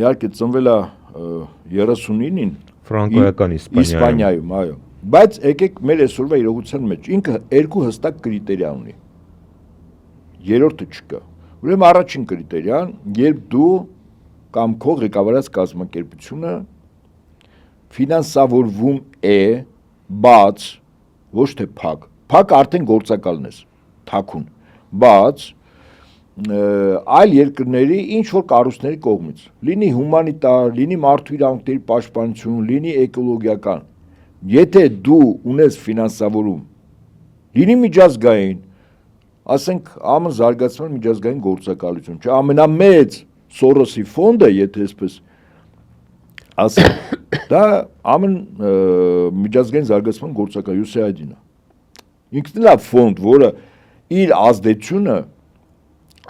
իհարկե ծնվել է 39-ին Ֆրանկոյական Իսպանիայում, այո։ Բայց եկեք մեր այսօրվա իրողության մեջ ինքը երկու հստակ կրիտերիա ունի։ Երրորդը չկա։ Ուրեմն առաջին կրիտերիան, երբ դու կամ քո ղեկավարած կազմակերպությունը ֆինանսավորվում է բաց, ոչ թե փակ։ Փակ արդեն գործակալն ես, թաքուն, բաց այլ երկրների ինչ որ կառույցների կողմից, լինի հումանիտար, լինի մարդու իրավունքների պաշտպանություն, լինի էկոլոգիական, եթե դու ունես ֆինանսավորում, լինի միջազգային, ասենք ԱՄՆ զարգացման միջազգային գործակալություն, չէ, ամենամեծ Սորոսի ֆոնդը, եթե այսպես ասենք, դա ԱՄՆ միջազգային զարգացման գործակալություն USAID-ն է։ Ինքն է ֆոնդ, որը իր ազդեցությունը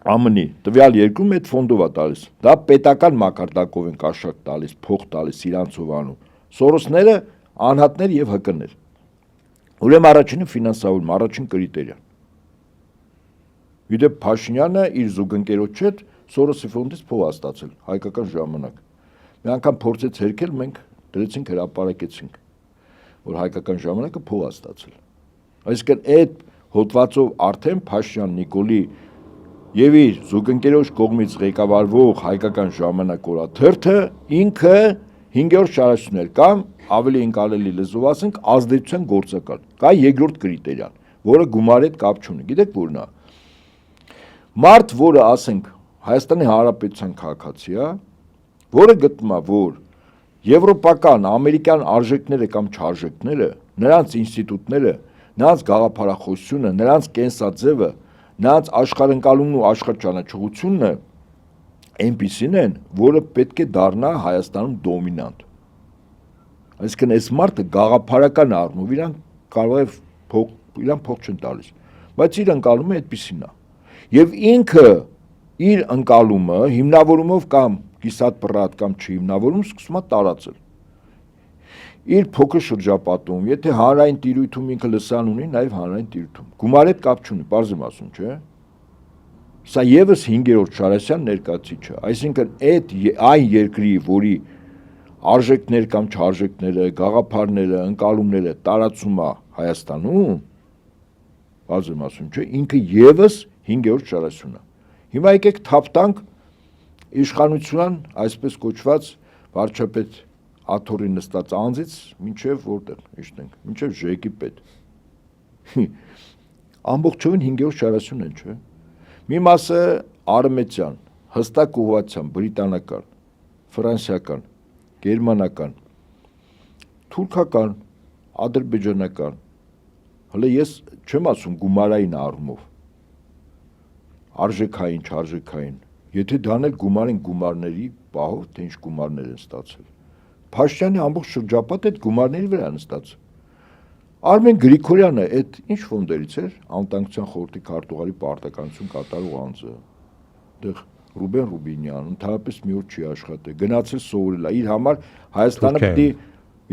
ԱՄՆ-ի տվյալ երկրում այդ ֆոնդով է տալիս։ Դա պետական մակարդակով են կաշառք տալիս, փող տալիս, իրանցով անում։ Սորոսները անհատներ եւ ՀԿ-ներ։ Ուրեմն առաջինը ֆինանսավորում, առաջին կրիտերիան։ Իդեպ Փաշինյանը իր զուգընկերոջ հետ Սորոսի ֆոնդից փող է ստացել հայկական ժամանակ։ Մի անգամ փորձեց հերքել, մենք դրեցինք հրապարակեցինք, որ հայկական ժամանակը փող է ստացել։ Այսինքն այդ հոդվածով արդեն Փաշինյան Նիկոլի եւ իր զուգընկերոջ կողմից ղեկավարվող հայկական ժամանակ օրաթերթը ինքը 5-րդ շարաշուներ կամ ավելի ընկալելի լեզվով ասենք ազդեցության գործակալ։ Կա երկրորդ կրիտերիան, որը գումարի հետ կապ չունի։ Գիտեք որն է։ Մարդ, որը ասենք Հայաստանի Հանրապետության քաղաքացի է, որը գտնում է, որ եվրոպական, ամերիկյան արժեքները կամ չարժեքները, նրանց ինստիտուտները, նրանց գաղափարախոսությունը, նրանց կենսաձևը, նրանց աշխարհընկալումն ու աշխարհճանաչողությունը այնպիսին են, որը պետք է դառնա Հայաստանում դոմինանտ։ Այսինքն այս մարդը գաղափարական առումով իրան կարող է իրան փող չեն տալիս, բայց իր ընկալումը այդպիսին է։ Եվ ինքը իր ընկալումը հիմնավորումով կամ կիսատ պռատ կամ չհիմնավորում սկսում է տարածել։ Իր փոքր շրջապատում, եթե հանրային տիրույթում ինքը լսան ունի, նաև հանրային տիրույթում։ Գումարի հետ կապ չունի, պարզ եմ ասում, չէ՞։ Սա եւս 5-րդ Շարասյան ներկայացիչը, այսինքն այդ այն երկրի, որի արժեքներ կամ չարժեքները, գաղափարները, ընկալումները տարածում է Հայաստանում, պարզ եմ ասում, չէ՞, ինքը եւս 5-րդ Շարասյունն է։ Հիմա եկեք թափ տանք իշխանության այսպես կոչված վարչապետ Աթոռի նստած անձից մինչև որտեղ, իշտենք, մինչև ԺԵԿ-ի պետ։ Ամբողջովին 5-րդ Շարասյունն են, չէ՞։ Մի մասը արմենիական, հստակ ուղղությամբ բրիտանական, ֆրանսիական, գերմանական, թուրքական, ադրբեջանական։ Հələ ես չեմ ասում գումարային առումով, արժեքային, չարժեքային, եթե դանել գումարին գումարների պահով, թե ինչ գումարներ են ստացել։ Փաշինյանի ամբողջ շրջապատը այդ գումարների վրա են ստացել։ Արմեն Գրիգորյանը այդ ինչ ֆոնդերից էր, անվտանգության խորհրդի քարտուղարի պարտականություն կատարող անձը։ Դեռ Ռուբեն Ռուբինյան ընդհանրապես մի օր չի աշխատել, գնացել սովորել, իր համար Հայաստանը պիտի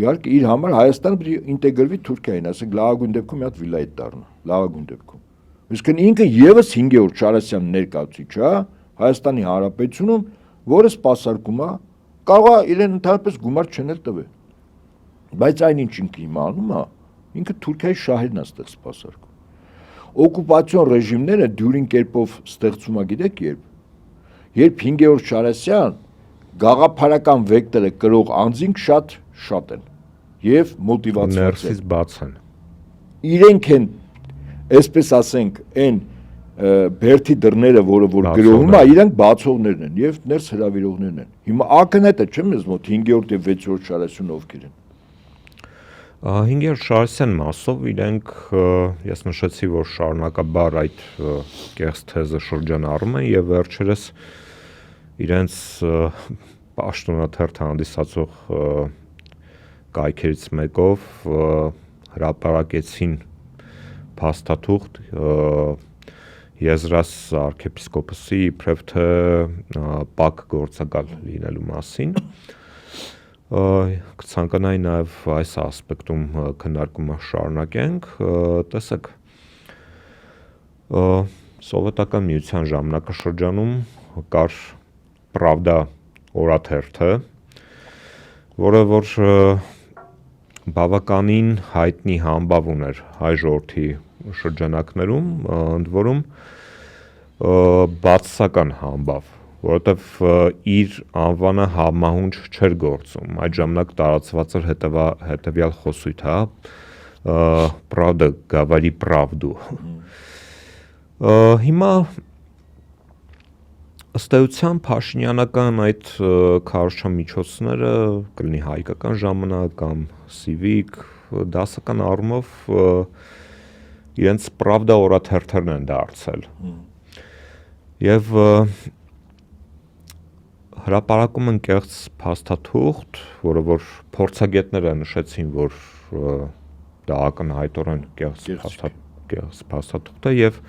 իհարկե իր համար Հայաստանը պիտի ինտեգրվի Թուրքիային, ասենք լավագույն դեպքում մի հատ վիլա է դառնա, լավագույն դեպքում։ Իսկ ինքը եւս 5-րդ Շարասյան ներկայացուցիչ է Հայաստանի Հանրապետությունում, որը սպասարկում է, կարող է իրեն ընդհանրապես գումար չնել տվել։ Բայց այնինչ ինքը հիմա անում է, ինքը Թուրքիայի շահերն է ստեղ սպասարկում։ Օկուպացիոն ռեժիմները դյուրին կերպով ստեղծում է, գիտեք երբ 5-րդ Շարասյան գաղափարական վեկտորը կրող անձինք շատ են եւ մոտիվացված են։ Ներսից բաց են։ Իրենք են, այսպես ասենք, այն բերթի դռները, որը որ գրողում է, իրենք բացողներն են եւ ներս հրավիրողներն են։ Հիմա ակնհայտ է, չէ՞ մեզ մոտ 5-րդ եւ 6-րդ Շարասյուն ովքեր են։ 5-րդ Շարասյան մասով իրենք ես նշեցի, որ շարունակաբար այդ կեղծ թեզը շրջանառում են եւ վերջերս իրենց պաշտոնաթերթ հանդիսացող կայքերից մեկով հրապարակեցին փաստաթուղթ Եզրաս arczepiskopos-ի իբրև թե պակ գործակալ լինելու մասին։ Կցանկանայի նաև այս ասպեկտում քննարկումը շարունակենք, տեսեք, սովետական միության ժամանակաշրջանում կար Pravda օրաթերթը, որը որ բավականին հայտնի համբավ ուներ հայ ժողովրդի շրջանակներում, ընդ որում բացասական համբավ, որովհետև իր անվանը համահունչ չէր գործում, այդ ժամանակ տարածված էր հետևյալ խոսույթ, Pravda говори правду։ Հիմա ըստ էության Փաշինյանական այդ քարոզչամիջոցները կլինի Հայկական ժամանակ կամ Civic դասական առումով իրենց Pravda օրաթերթերն են դարձել։ Եվ հրապարակում ընկեղծ փաստաթուղթ, որը որ փորձագետները նշեցին, որ դա ակնհայտորեն կեղծ փաստաթուղթ է եւ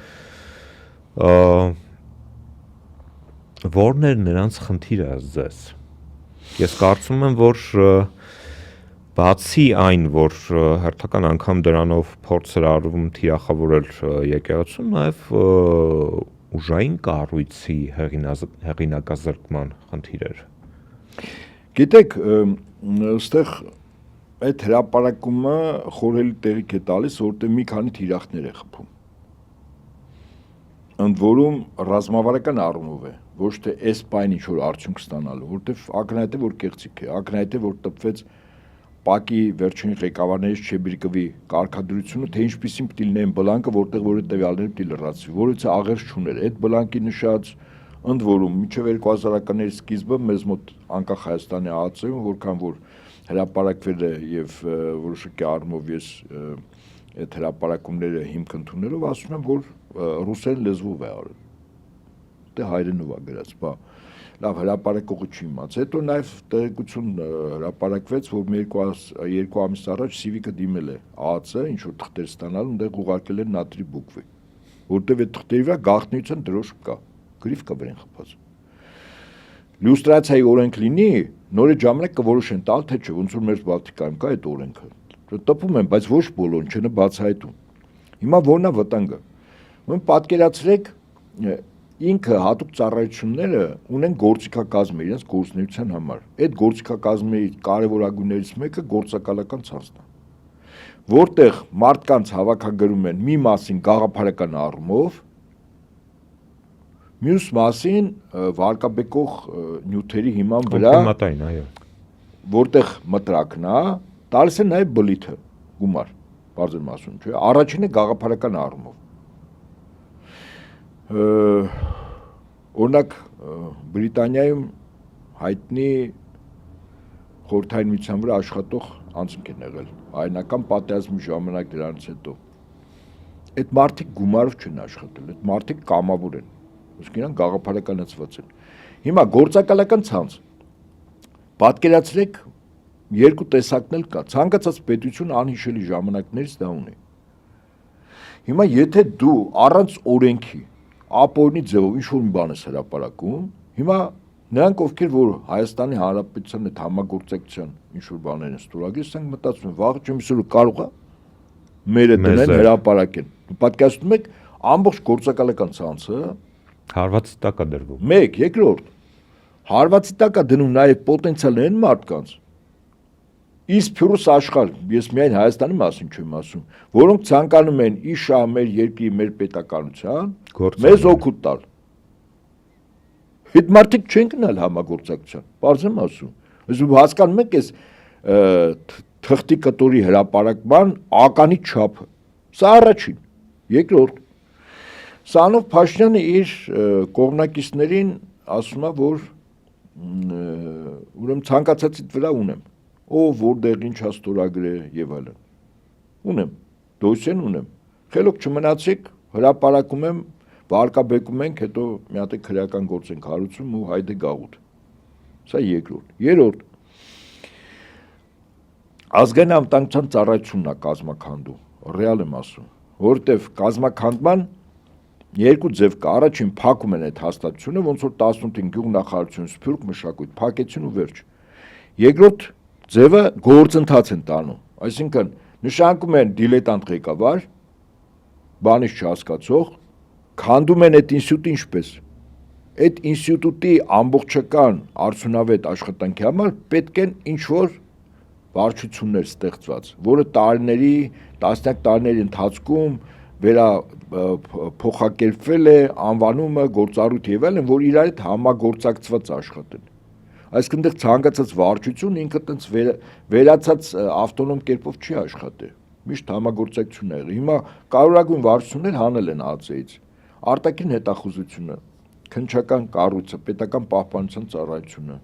որն է նրանց խնդիրը ձեզ։ Ես կարծում եմ, որ բացի այն, որ հերթական անգամ դրանով փորձ էր արվում թիրախավորել եկեղեցուն, նաև ուժային կառույցի հեղինակազրկման խնդիր էր։ Գիտեք, այստեղ այդ հրապարակումը խորհելի տեղիք է տալիս, որտեղ մի քանի թիրախներ է խփում։ Ընդ որում ռազմավարական առումով է, ոչ թե այս պայն ինչ որ արդյունք ստանալու, որտեղ ակնհայտ է, որ կեղծիք է, ակնհայտ է, որ տպվեց ՊԱԿ-ի վերջին ղեկավարներից Չեբրիկովի կարգադրությունը, թե ինչպիսին պիտի լինեն բլանկը, որտեղ որ տվյալները պիտի լրացվի, որից աղերս չուներ։ Այդ բլանկի նշած ընդ որում մինչև 2000-ականների սկիզբը մեզ մոտ անկախ Հայաստանի ԱԱԾ-ում, որքան որ հրապարակվել է եւ որոշակի առումով ես այդ հրապարակումները հիմք ընդունելով ասում եմ, որ ռուսերեն լեզվով է արել։ Դե հայերենով է գրած, բա լավ հրապարակողը չի իմաց։ Հետո նաև տեղեկություն հրապարակվեց, որ երկու ամիս առաջ Civic-ը դիմել է ԱԱՑ, ինչ որ թղթեր ստանալ, այնտեղ ուղարկել են նատրի բուկվի, որտեղ այդ թղթերի վրա գաղտնիության դրոշ կա, գրիֆ կա վրան խփած։ Լյուստրացիայի օրենք լինի, նորի ժամանակ կորոշեն տալ, թե չէ, ոնց որ մեր Բալտիկայում կա այդ օրենքը։ Տպում են, բայց ոչ բոլորն չեն բացահայտում։ Հիմա որն է վտանգը։ Ուրեմն պատկերացրեք, ինքը հատուկ ծառայությունները ունեն գործիքակազմ իրենց գործունեության համար։ Այդ գործիքակազմի կարևորագույններից մեկը գործակալական ցանցն է, որտեղ մարդկանց հավաքագրում են մի մասին գաղափարական առումով, մյուս մասին վարկաբեկող նյութերի հիման վրա, որտեղ մտրակն է, տալիս է նաև բլիթը, գումար, բարձր մասում, չէ՞, առաջինը գաղափարական առումով։ Օրինակ Բրիտանիայում հայտնի խորհրդային միության վրա աշխատող անձինք են եղել, հայնական պատերազմի ժամանակ դրանից հետո։ Այդ մարդիկ գումարով չեն աշխատել, այդ մարդիկ կամավոր են, ոսկ իրան գաղափարականացված են։ Հիմա գործակալական ցանց, պատկերացրեք երկու տեսակն էլ կա, ցանկացած պետություն անհիշելի ժամանակներից դա ունի։ Հիմա եթե դու առանց օրենքի ապօրինի ձևով ինչ-որ մի բան ես հրապարակում, հիմա նրանք ովքեր որ Հայաստանի Հանրապետության հետ համագործակցության ինչ-որ բաներ են ստորագրել, ասենք մտածում են, վաղը չմիսուրը կարող է մերը դնեն հրապարակեն։ Պատկերացնում եք ամբողջ գործակալական ցանցը հարվածի տակ է դրվում։ Մեկ, երկրորդ, հարվածի տակ է դնում նաև պոտենցիալ են մարդկանց։ Իսկ փյուրս աշխարհ, ես միայն Հայաստանի մասին չեմ ասում, որոնք ցանկանում են իշա մեր երկրի, մեր պետականության, մեզ օգուտ տալ։ Այդ մարդիկ չեն գնալ համագործակցության, բարձր եմ ասում։ Այսինքն հասկանում եք այս թղթի կտորի հրապարակման ականի չափը։ Սա առաջին, երկրորդ։ Սրանով Փաշինյանը իր կողմնակիցներին ասում է, որ ուրեմն ցանկացածիդ վրա ունեմ, ով որտեղ ինչ հաստորագրե եւ այլն։ Ունեմ, դոսեն ունեմ։ Խելոք չմնացիք, հրապարակում եմ, վարկաբեկում ենք, հետո մի հատ քրեական գործ ենք հարուցում ու հայդե գաղութ։ Սա երկրորդ։ Երրորդ։ Ազգային անվտանգության ծառայությունն է կազմաքանդում, ռեալ եմ ասում, որովհետեւ կազմաքանդման երկու ձև կա, առաջին փակում են այդ հաստատությունը, ոնց որ 18-ին գյուղնախարարություն, Սփյուռք մշակույթ, փակեցին ու վերջ։ Երկրորդ ձևը գործընթաց են տանում, այսինքն նշանակում են դիլետանտ ղեկավար, բանից չհասկացող, քանդում են այդ ինստիտուտը ինչպես։ Այդ ինստիտուտի ամբողջական արդյունավետ աշխատանքի համար պետք են ինչ-որ վարչություններ ստեղծված, որը տարիների, տասնյակ տարիների ընթացքում փոխակերպվել է անվանումը, գործառույթ եւ այլն, որ իրար հետ համագործակցված աշխատեն։ Այսինքն դեռ ցանկացած վարչություն ինքը տենց վերացած ավտոնոմ կերպով չի աշխատի։ Միշտ համագործակցություն է եղել։ Հիմա կարևորագույն վարչություններ հանել են ԱԱԾ-ից։ Արտաքին հետախուզությունը քննչական կառույցը, պետական պահպանության ծառայությունը,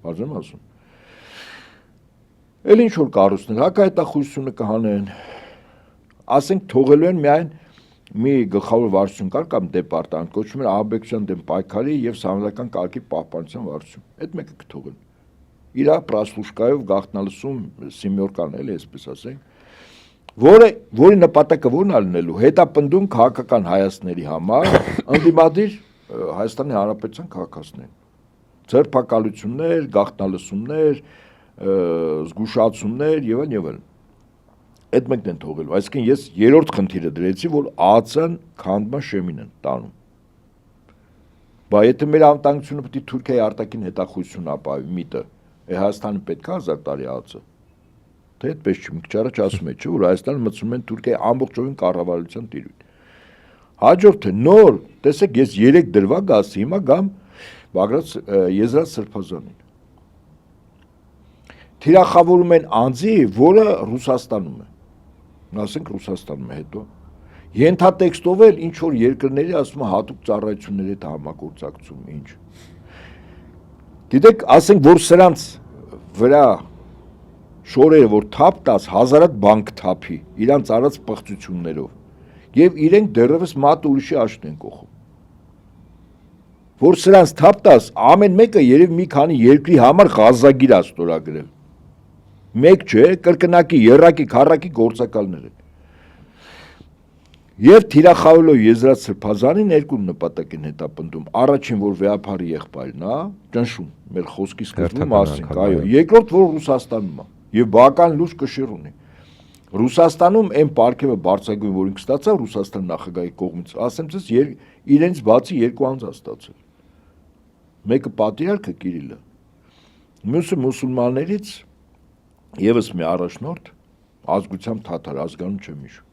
բարձր եմ ասում։ Էլ ինչ որ կառույցներ, հակահետախուզությունը կհանեն, ասենք թողելու են միայն մի գլխավոր վարչություն կար կամ դեպարտամենտ, կոչվում էր Ահաբեկչյան դեմ պայքարի եւ սահմանադրական կարգի պահպանության վարչություն։ Այդ մեկը կթողեն։ Իրա պրասլուշկայով գաղտնալսում սիմյորկան էլի, այսպես ասենք, որի նպատակը ո՞րն է լինելու, հետապնդում քաղաքական հայացքների համար, ընդդիմադիր Հայաստանի Հանրապետության քաղաքացիներին։ Ձերբակալություններ, գաղտնալսումներ, զգուշացումներ եւ այլն։ Այդ մեկն են թողելու։ Այսինքն ես երրորդ խնդիրը դրեցի, որ ԱԱՑ-ն քանդման շեմին են տանում։ Բա եթե մեր անվտանգությունը պետք է Թուրքիայի արտաքին հետախուզություն ապահովի միտը, Հայաստանը պետք է 1000 տարի ԱԱՑ-ը։ Թե այդպես չի, մի քիչ առաջ ասում է, չէ՞, որ Հայաստանը մտցնում են Թուրքիայի ամբողջովին կառավարության տիրույթ։ Հաջորդը նոր, տեսեք, ես 3 դրվագ ասի, հիմա գամ Բագրատ Եզրատ Սրբազանին։ Թիրախավորում են անձի, որը Ռուսաստանում է։ Ասենք Ռուսաստանում է հետո։ Ենթատեքստով էլ ինչ որ երկրների ասում է հատուկ ծառայությունների հետ համագործակցում, ինչ։ Գիտեք, ասենք որ սրանց վրա շորերը որ թափ տաս, հազարատ բանկ թափի, իրանց արած պղծություններով։ Եվ իրենք դեռևս մատ ուրիշի աշտ են կողում։ Որ սրանց թափ տաս, ամեն մեկը երևի մի քանի երկրի համար ղազագիր է ստորագրել։ Մեկ չէ, կրկնակի, եռակի, քառակի գործակալներ են։ Եվ թիրախավորելով Եզրատ Սրբազանին երկու նպատակ են հետապնդում։ Առաջին, որ վեհափարի եղբայրն է, ճնշում, մեր խոսքի սկզբում ասենք, այո։ Երկրորդ, որ Ռուսաստանում է եւ բական լուրջ կշիռ ունի։ Ռուսաստանում այն պարգևը բարձրագույն, որ ինքը ստացավ Ռուսաստան նախագահի կողմից, ասեմ ձեզ, իրենց բացի երկու անձ է ստացել։ Մեկը պատրիարքը Կիրիլը, մյուսը մուսուլմաններից եւս մի առաջնորդ, ազգությամբ թաթար, ազգանուն չեմ հիշում։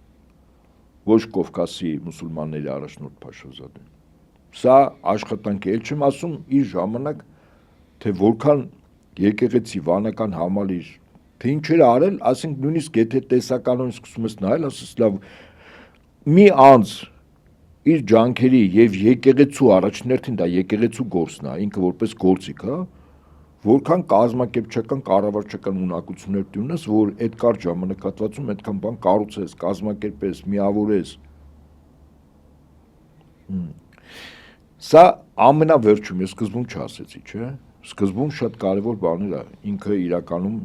Ոչ Կովկասի մուսուլմանների առաջնորդ Փաշազադեն։ Սա աշխատանք է, ել չեմ ասում իր ժամանակ, թե որքան եկեղեցի վանական համալիր, թե ինչեր արել, ասենք նույնիսկ եթե տեսականորեն սկսում ես նայել, ասես լավ, մի անձ իր ջանքերի եւ եկեղեցու առաջներթին դա եկեղեցու գործն է, ինքը որպես գործիք, հա, որքան կազմակերպչական, կառավարչական ունակություններ ունես, որ այդ կարճ ժամանակահատվածում այդքան բան կառուցես, կազմակերպես, միավորես։ Սա ամենավերջում, ես սկզբում չասեցի, չէ՞։ Սկզբում շատ կարևոր բաներ է, ինքը իրականում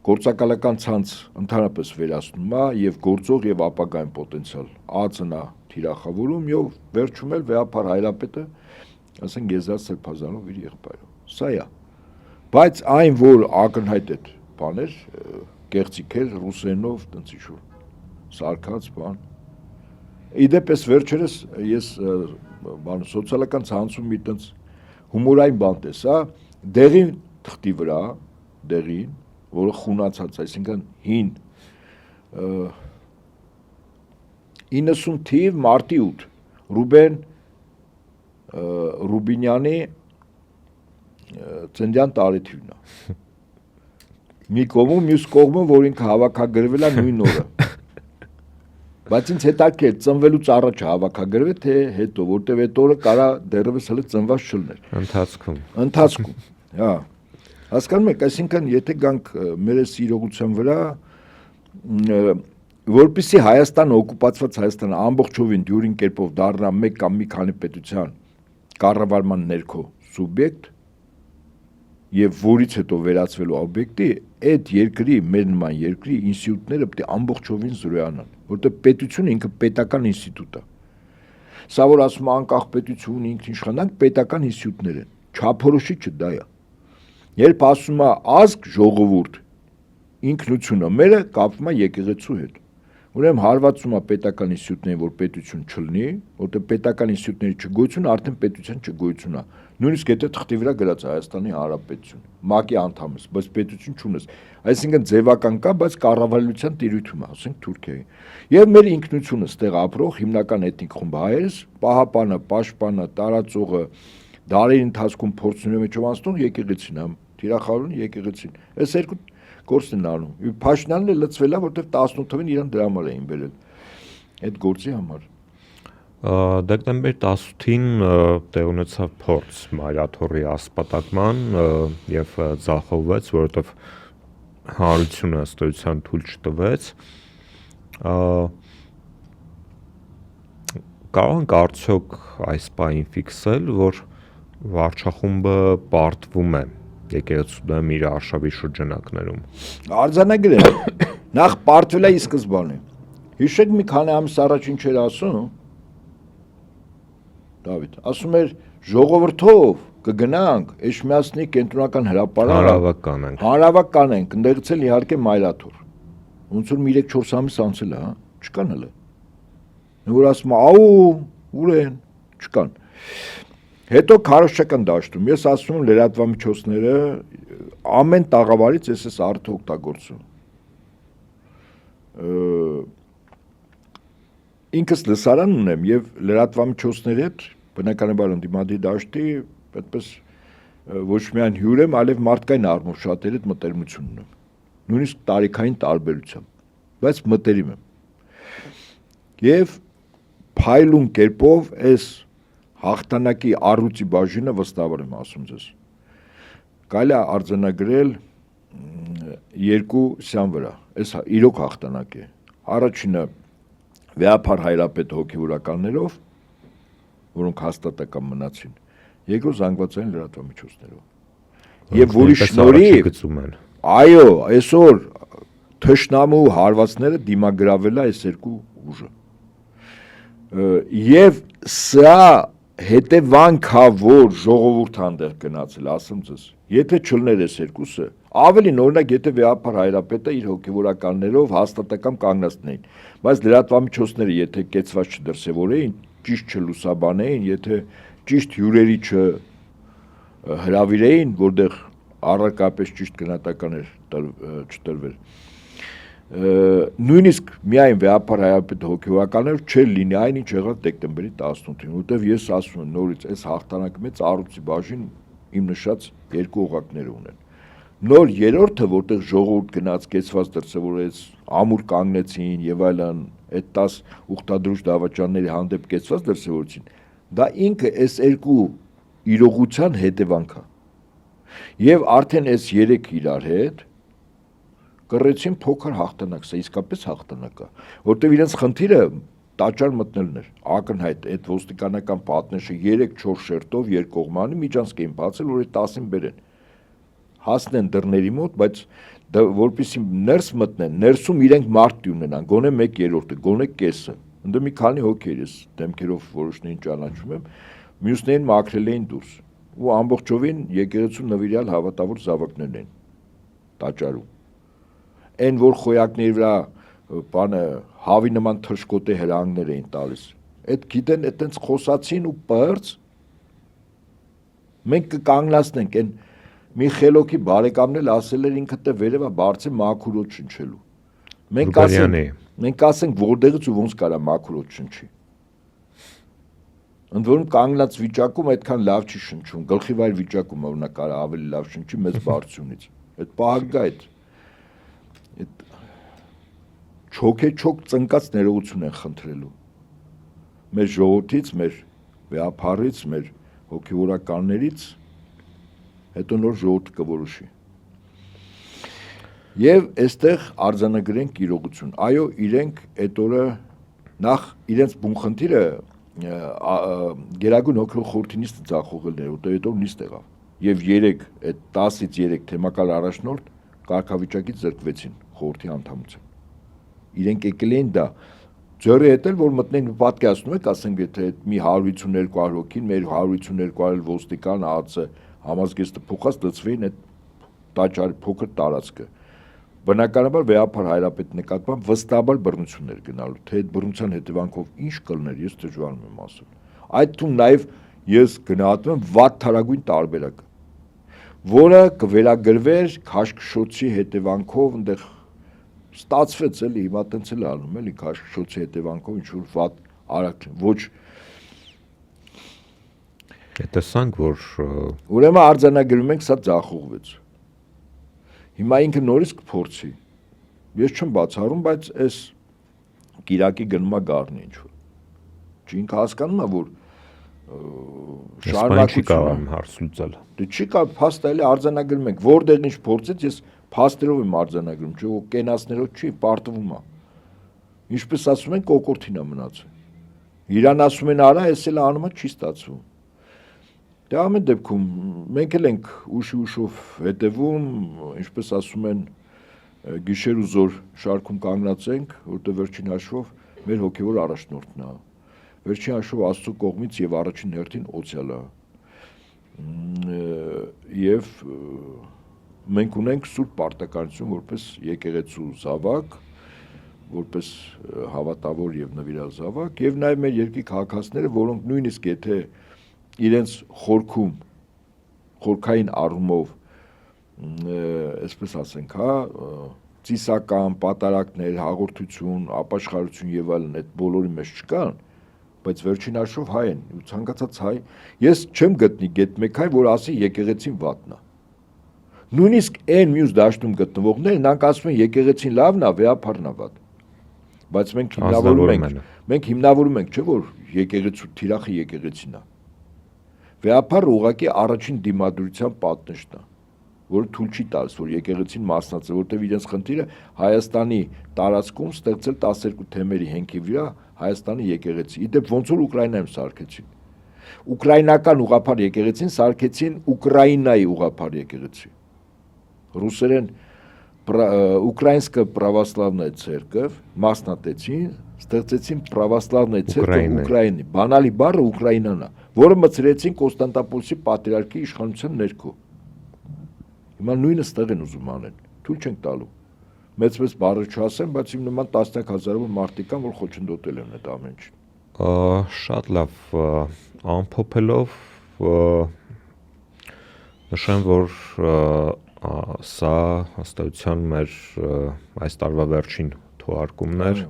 գործակալական ցանց ընդհանրապես վերացնում է եւ գործող եւ ապագային պոտենցիալ ԱԱՑ-ն է թիրախավորում եւ վերջում էլ վեհափար Հայրապետը, ասենք Եզրատ Սրբազանով իր եղբայրով։ Սա է։ Բայց այն որ ակնհայտ է բաներ, կեղծիքեր ռուսերենով տենց ինչ-որ սարքած բան։ Իդեպս վերջերս ես բան սոցիալական ցանցում մի տենց հումորային բան տեսա, դեղին թղթի վրա, դեղին, որը խունացած, այսինքն հին 90 թիվ մարտի 8 Ռուբեն Ռուբինյանի ծննդյան տարեթիվն է։ Մի կողմում, մյուս կողմում, որ ինքը հավաքագրվել է նույն օրը։ Բայց ինձ հետաքրքիր ծնվելուց առաջ հավաքագրվել, թե հետո, որտեվ այդ օրը կարա դեռևս հələ ծնված չլներ։ Ընթացքում, հա։ Հասկանում եք, այսինքն եթե գանք մեր իրողության վրա, որպեսզի Հայաստանը, օկուպացված Հայաստանը ամբողջովին դյուրին կերպով դառնա մեկ կամ մի քանի պետության կառավարման ներքո սուբյեկտ եւ որից հետո վերածվելու օբյեկտի, այդ երկրի, մեր նման երկրի ինստիտուտները պետք է ամբողջովին զրոյանան, որտեղ պետությունը ինքը պետական ինստիտուտ է։ Սա որ ասում է անկախ պետություն, ինքնիշխանանք, պետական ինստիտուտներ են։ Չափորոշիչը դա է։ Երբ ասում է ազգ, ժողովուրդ, ինքնությունը մերը կապվում է եկեղեցու հետ։ Ուրեմն հարվածում է պետական ինստիտուտներին, որ պետություն չլինի, որտեղ պետական ինստիտուտների չգոյություն արդեն պետության չգոյություն է։ Նույնիսկ եթե թղթի վրա գրած Հայաստանի Հանրապետություն, ՄԱԿ-ի անդամ ես, բայց պետություն չունես։ Այսինքն ձևական կա, բայց կառավարության տիրույթում է, ասենք Թուրքիայի։ Եվ մեր ինքնությունը ստեղ ապրող հիմնական էթնիկ խումբը հայերս, պահապանը, պաշտպանը, տարածողը, դարերի ընթացքում փորձունի մեջով անցնող եկեղեցին, թիրախավորն եկեղեցին։ Այս երկու գործն են անում։ Փաշինյանն էլ լծվել է, որտեղ 18-ին իրան դրա համար էին բերել այդ գործի համար։ Դեկտեմբերի 18-ին տեղ ունեցավ փորձ Մայրաթորի ասպատակման եւ ձախողվեց, որովհետեւ հանրությունը ըստ էության թույլ չտվեց։ Կարող ենք արդյոք այս բանին ֆիքսել, որ վարչախումբը պարտվում է եկեղեցու դեմ իր արշավի շրջանակներում։ Արձանագրել նախ պարտվել է ի սկզբանե։ Հիշեք մի քանի ամիս առաջ ինչ էր ասում Դավիթ, ասում էր ժողովրդով կգնանք Էջմիածնի կենտրոնական հրապարակ հանրավակ կանենք, ընդեղից էլ իհարկե Մայրաթոր։ Ոնց որ 3-4 ամիս անցել է, հա, չկան հələ։ Որ ասում աու, ուր են, չկան։ Հետո քարոզչական դաշտում ես ասում եմ լրատվամիջոցները ամեն տաղավարից ես արդյոք օգտագործում։ Ինքս լսարան ունեմ եւ լրատվամիջոցների հետ բնականաբար ընդդիմադի դաշտի այդպես ոչ միայն հյուր եմ, այլև մարդկային առումով շատերի հետ մտերմություն ունեմ։ Նույնիսկ տարիքային տարբերությամբ, բայց մտերիմ եմ։ Եվ փայլուն կերպով այս հաղթանակի առույցի բաժինը վստահաբար եմ ասում ձեզ։ Կարելի է արձանագրել երկու սյան վրա։ Այս իրոք հաղթանակ է։ Առաջինը Վեհափար Հայրապետ հոգևորականներով, որոնք հաստատական մնացին, երկրորդ զանգվածային լրատվամիջոցներով։ Եվ որի շնորհիվ այո, այսօր թշնամու հարվածները դիմագրավել է այս երկու ուժը։ Եվ սա հետևանքա որ ժողովուրդ հանդեղ գնացել, ասեմ ձեզ, եթե չլներ այս երկուսը, ավելին օրինակ եթե Վեհափար Հայրապետը իր հոգևորականներով հաստատակամ կանգնացնեին, բայց լրատվամիջոցները եթե կեցված չդրսևորեին, ճիշտ չլուսաբանեին, եթե ճիշտ հյուրերի չհրավիրեին, որտեղ առարկապես ճիշտ գնահատականներ չտրվեր, նույնիսկ միայն Վեհափար Հայրապետը հոգևորականներով չէր լինի այն ինչ եղավ դեկտեմբերի 18-ին, որտեղ ես ասում եմ նորից այս հաղթանակը մեծ առույցի բաժին իմ նշած երկու օղակները ունեն։ Նոր երրորդը, որտեղ ժողովուրդ գնաց, կեցված դրսևորեց, ամուր կանգնեցին եւ այլն, այդ 10 ուխտադրուչ դավաճանների հանդեպ կեցված դրսևորեցին, դա ինքը այս երկու իրողության հետևանք է։ Եվ արդեն այս 3 իրար հետ կռեցին փոքր հաղթանակ, սա իսկապես հաղթանակ է, որտեղ իրենց խնդիրը տաճար մտնելն էր, ակնհայտ այդ ոստիկանական պատնեշը 3-4 շերտով երկկողմանի միջանցք էին բացել, որ այդ 10-ին բերեն, հասնեն դռների մոտ, բայց որպեսզի ներս մտնեն, ներսում իրենք մարդ ունենան, գոնե 1/3-ը, գոնե կեսը, ընդ մի քանի հոգի էր, դեմքերով որոշներին ճանաչում եմ, մյուսներին մաքրել էին դուրս, ու ամբողջովին եկեղեցու նվիրյալ հավատավոր զավակներն են տաճարում։ Այն որ խոյակների վրա բանը հավի նման թրշկոտե հրանգներ էին տալիս, այդ գիտեն այտենց խոսացին ու պրծ մենք կկանգնացնենք այն մի խելոքի բարեկամն էլ ասել էր ինքը տե վերևա բարձր մաքուրոտ շնչելու։ Մենք ասենք որտեղից ու ոնց կարա մաքուրոտ շնչի։ Ընդ որում կանգնած վիճակում այդքան լավ չի շնչում, գլխի վայր վիճակում օրինակ կարա ավելի լավ շնչի մեծ բարձրությունից։ Այդ պահակը այդ չոք ծնկած ներողություն են խնդրելու մեր ժողովրդից, մեր վեհափարից, մեր հոգևորականներից, հետո նոր ժողովուրդը կորոշի։ Եվ այստեղ արձանագրենք իրողություն։ Այո, իրենք այդ օրը նախ իրենց բուն խնդիրը Գերագույն հոգևոր խորհրդի նիստը ձախողելն էր, որտեղ այդ օր նիստ եղավ։ Եվ 3 այդ 10-ից 3 թեմակալ առաջնորդ կարգավիճակից զրկվեցին խորհրդի անդամության։ Իրենք եկել էին դա ձեռի հետ էլ որ մտնեն պատկերացնում եք, ասենք եթե մի 152 հոգին, մեր 152 ոստիկան ԱԱՑ համազգեստը փոխած լծվեին այդ տաճարի փոքր տարածքը։ Բնականաբար Վեհափար Հայրապետ նկատմամբ վստահաբար բռնություններ գնալու, թե այդ բռնության հետևանքով ինչ կլներ, ես դժվարում եմ ասել։ Այդ թվում նաև ես գնահատում եմ վատ թարագույն տարբերակը, որը կվերագրվեր քաշքշոցի հետևանքով, այնտեղ ստացվեց էլի, հիմա տենց էլ անում էլի քաշքշոցի հետևանքով ինչ որ վատ արագ, ոչ տեսանք որ ուրեմն արձանագրում ենք սա ձախողվեց։ Հիմա ինքը նորից կփորձի։ Ես չեմ բացառում, բայց այս Կիրակի գնումա գառնի ինչ որ։ Ինքը հասկանում է, որ շարունակություն կարող հարց լուծել։ Դե չի կարող փաստը արձանագրում ենք, որտեղ ինչ փորձեց, ես փաստերով եմ արձանագրում, չէ՞ որ կենացներով չի, պարտվում է։ Ինչպես ասում են, կոկորտին է մնացել։ Իրան ասում են արա, էս էլ անում է, չի ստացվում։ Դե ամեն դեպքում մենք էլ ենք ուշով հետևում, ինչպես ասում են, գիշեր ու զոր շարքում կանգնած ենք, որտեղ վերջին հաշվով մեր հոգևոր առաջնորդն է։ Վերջին հաշվով Աստծո կողմից եւ առաջին հերթին օցիալը։ Եվ մենք ունենք սուրբ պարտականություն որպես եկեղեցու զավակ, որպես հավատավոր եւ նվիրյալ զավակ, եւ նաեւ մեր երկրի քաղաքացիները, որոնք նույնիսկ եթե իրենց խորքում, խորքային առումով, այսպես ասենք, ծիսական, պատարակներ, հաղորդություն, ապաշխարություն եւ այլն այդ բոլորի մեջ չկան, բայց վերջին հաշվով հայ են, ու ցանկացած հայ, ես չեմ գտնի գետ մեկ հայ, որ ասի եկեղեցին վատն է։ Նույնիսկ այն մյուս դաշտում գտնվողները նրանք ասում են եկեղեցին լավն է, վեհապարն է վատ։ Բայց մենք հիմնավորում ենք, չէ՞ որ եկեղեցու թիրախը եկեղեցին է։ Վեհապարը ուղղակի առաջին դիմադրության պատնեշն է, որը թույլ չի տալիս, որ եկեղեցին մասնացել, որտեղ իրենց խնդիրը Հայաստանի տարածքում ստեղծել 12 թեմերի հենքի վրա Հայաստանի եկեղեցի։ Իդեպ ոնց որ Ուկրաինայում սարքեցին։ Ուկրաինական ուղղափառ եկեղեցին սարքեցին Ուկրաինայի ուղղափառ եկեղեցի։ Ռուսերեն Ուկրաինսկը պրավասլավնայ ցերկվ մասնատեցին, ստեղծեցին պրավասլավնայ ցերկվ Ուկրաինի։ Բանալի բառը Ուկրաինան է, որը մցրեցին Կոստանդնուպոլսի պատրիարքի իշխանության ներքո։ Հիմա նույնը ստեղ են ուզում անեն, թույլ չենք տալու։ Մեծ բառը չասեմ, բայց իմ նման տասնյակ հազարավոր մարդիկ կան, որ խոչընդոտել են այդ ամեն ինչ։ Շատ լավ, ամփոփելով նշեմ, որ սա հաստատության մեր այս տարվա վերջին թողարկումն էր։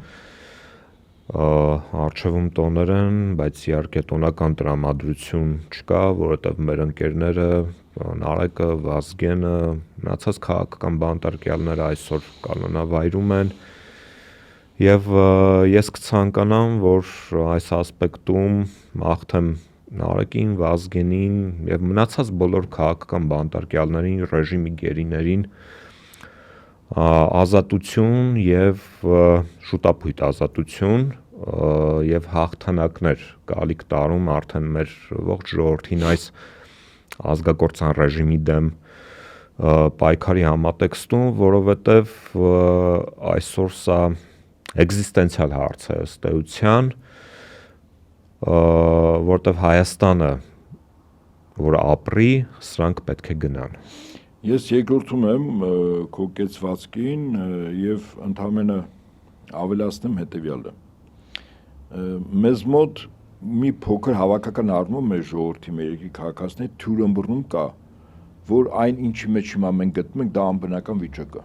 Արխիվում տոներ են, բայց իհարկե տոնական տրամադրություն չկա, որովհետև մեր ընկերները Նարեկը, Վազգենը, մնացած քաղաքական բանտարկյալները այսօր կանոնավայրում են եւ ես կցանկանամ, որ այս ասպեկտում մաղթեմ Նարեկին, Վազգենին եւ մնացած բոլոր քաղաքական բանտարկյալներին, ռեժիմի գերիներին ազատություն եւ շուտապույտ ազատություն եւ հաղթանակներ գալիք տարում արդեն մեր ողջ ժողովրդին այս ազգակործան ռեժիմի դեմ պայքարի համատեքստում, որովհետեւ այսօր սա էգզիստենցիալ հարց է ըստ էության, որտեվ Հայաստանը որ ապրի, սրանք պետք է գնան։ Ես երկրորդում եմ քո կեցվածքին եւ ընդհանրապես ավելացնեմ հետեւյալը։ Մեզ մոտ մի փոքր հավաքական առումով մեր ժողովրդի մեր երկրի քաղաքացիների թյուրըմբռնում կա, որ այն ինչի մեջ հիմա մենք գտնում ենք, դա անբնական վիճակ է։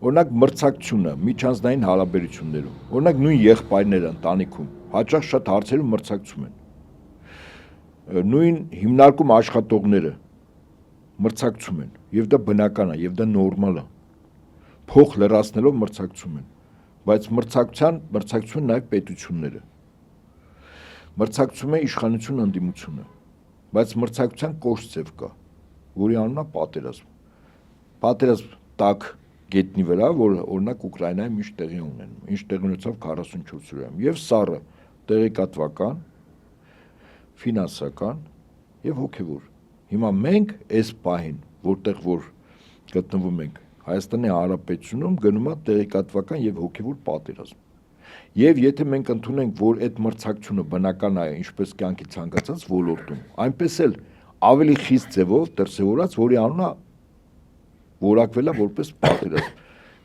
Օրինակ մրցակցությունը միջանձնային հարաբերություններում, օրինակ նույն եղբայրները ընտանիքում հաճախ շատ հարցերում մրցակցում են։ Նույն հիմնարկում աշխատողները մրցակցում են, եւ դա բնական է, եւ դա նորմալ է։ Փող լրացնելով մրցակցում են, բայց մրցակցություն նաեւ պետությունները։ Մրցակցում է իշխանություն ընդդիմությունը, բայց մրցակցության կոշտ ձև կա, որի անունն է պատերազմ։ Պատերազմ տակ գետնի վրա, որ օրինակ Ուկրաինայում ինչ տեղի ունենում, ինչ տեղի ունեցավ 44 օրյա, եւ սառը տեղեկատվական, ֆինանսական եւ հոգեվոր։ Հիմա մենք այս պահին, որտեղ որ գտնվում ենք Հայաստանի Հանրապետությունում, գնում է տեղեկատվական եւ հոգեվոր պատերազմ։ Եվ եթե մենք ընդունենք, որ այդ մրցակցությունը բնական է, ինչպես կյանքի ցանկացած ոլորտում, այնպես էլ ավելի խիստ ձևով դրսևորած, որի անունը որակվել է որպես պատերազմ։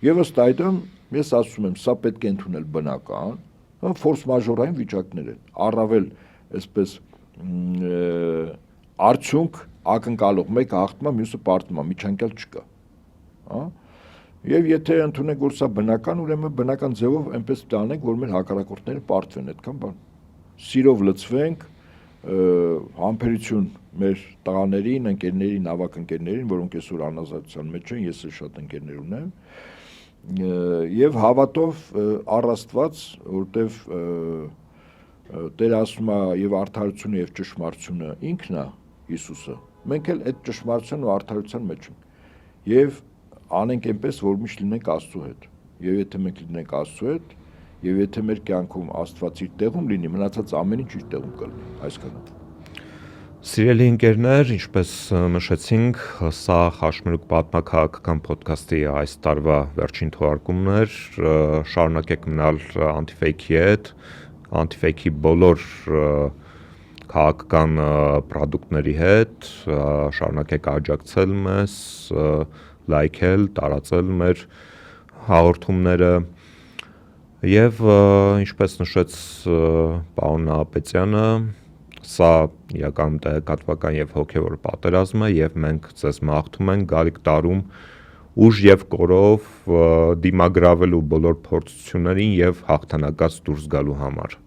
Եվ ըստ այդմ ես ասում եմ, սա պետք է ընդունել բնական, ֆորս մաժորային վիճակներ են, առավել այսպես արդյունք ակնկալող մեկը հաղթում է, մյուսը պարտվում է, միջանկյալ չկա։ Եվ եթե ընդունենք, որ սա բնական, ուրեմն բնական ձևով այնպես տանենք, որ մեր հակառակորդները պարտվեն, այդքան բան։ Սիրով լցվենք, համբերություն մեր տղաներին, ընկերներին, ավակ ընկերներին, որոնք այսօր անազատության մեջ են, ես էլ շատ ընկերներ ունեմ, եւ հավատով առ Աստված, որտեվ Տեր ասում է եւ արդարությունը եւ ճշմարտությունը ինքն է Հիսուսը։ Մենք էլ այդ ճշմարտության ու արդարության մեջ ենք։ Եվ անենք այնպես, որ միշտ լինենք Աստծո հետ։ Եվ եթե մենք լինենք Աստծո հետ, եւ եթե մեր կյանքում Աստված իր տեղում լինի, մնացած ամեն ինչ իր տեղում կլինի, այսքանը։ Սիրելի ընկերներ, ինչպես նշեցինք, սա Խաշմերուկ պատմաքաղաքական ոդքասթի այս տարվա վերջին թողարկումն էր, շարունակեք մնալ Anti-Fake-ի հետ, Anti-Fake-ի բոլոր քաղաքական պրոդուկտների հետ, շարունակեք աջակցել մեզ, լայքել, տարածել մեր հաղորդումները եւ ինչպես նշեց պարոն Նահապետյանը, սա իրականում տեղեկատվական եւ հոգեվոր պատերազմ է եւ մենք ձեզ մաղթում ենք գալիք տարում ուժ եւ կորով դիմագրավելու բոլոր փորձություններին եւ հաղթանակած դուրս գալու համար։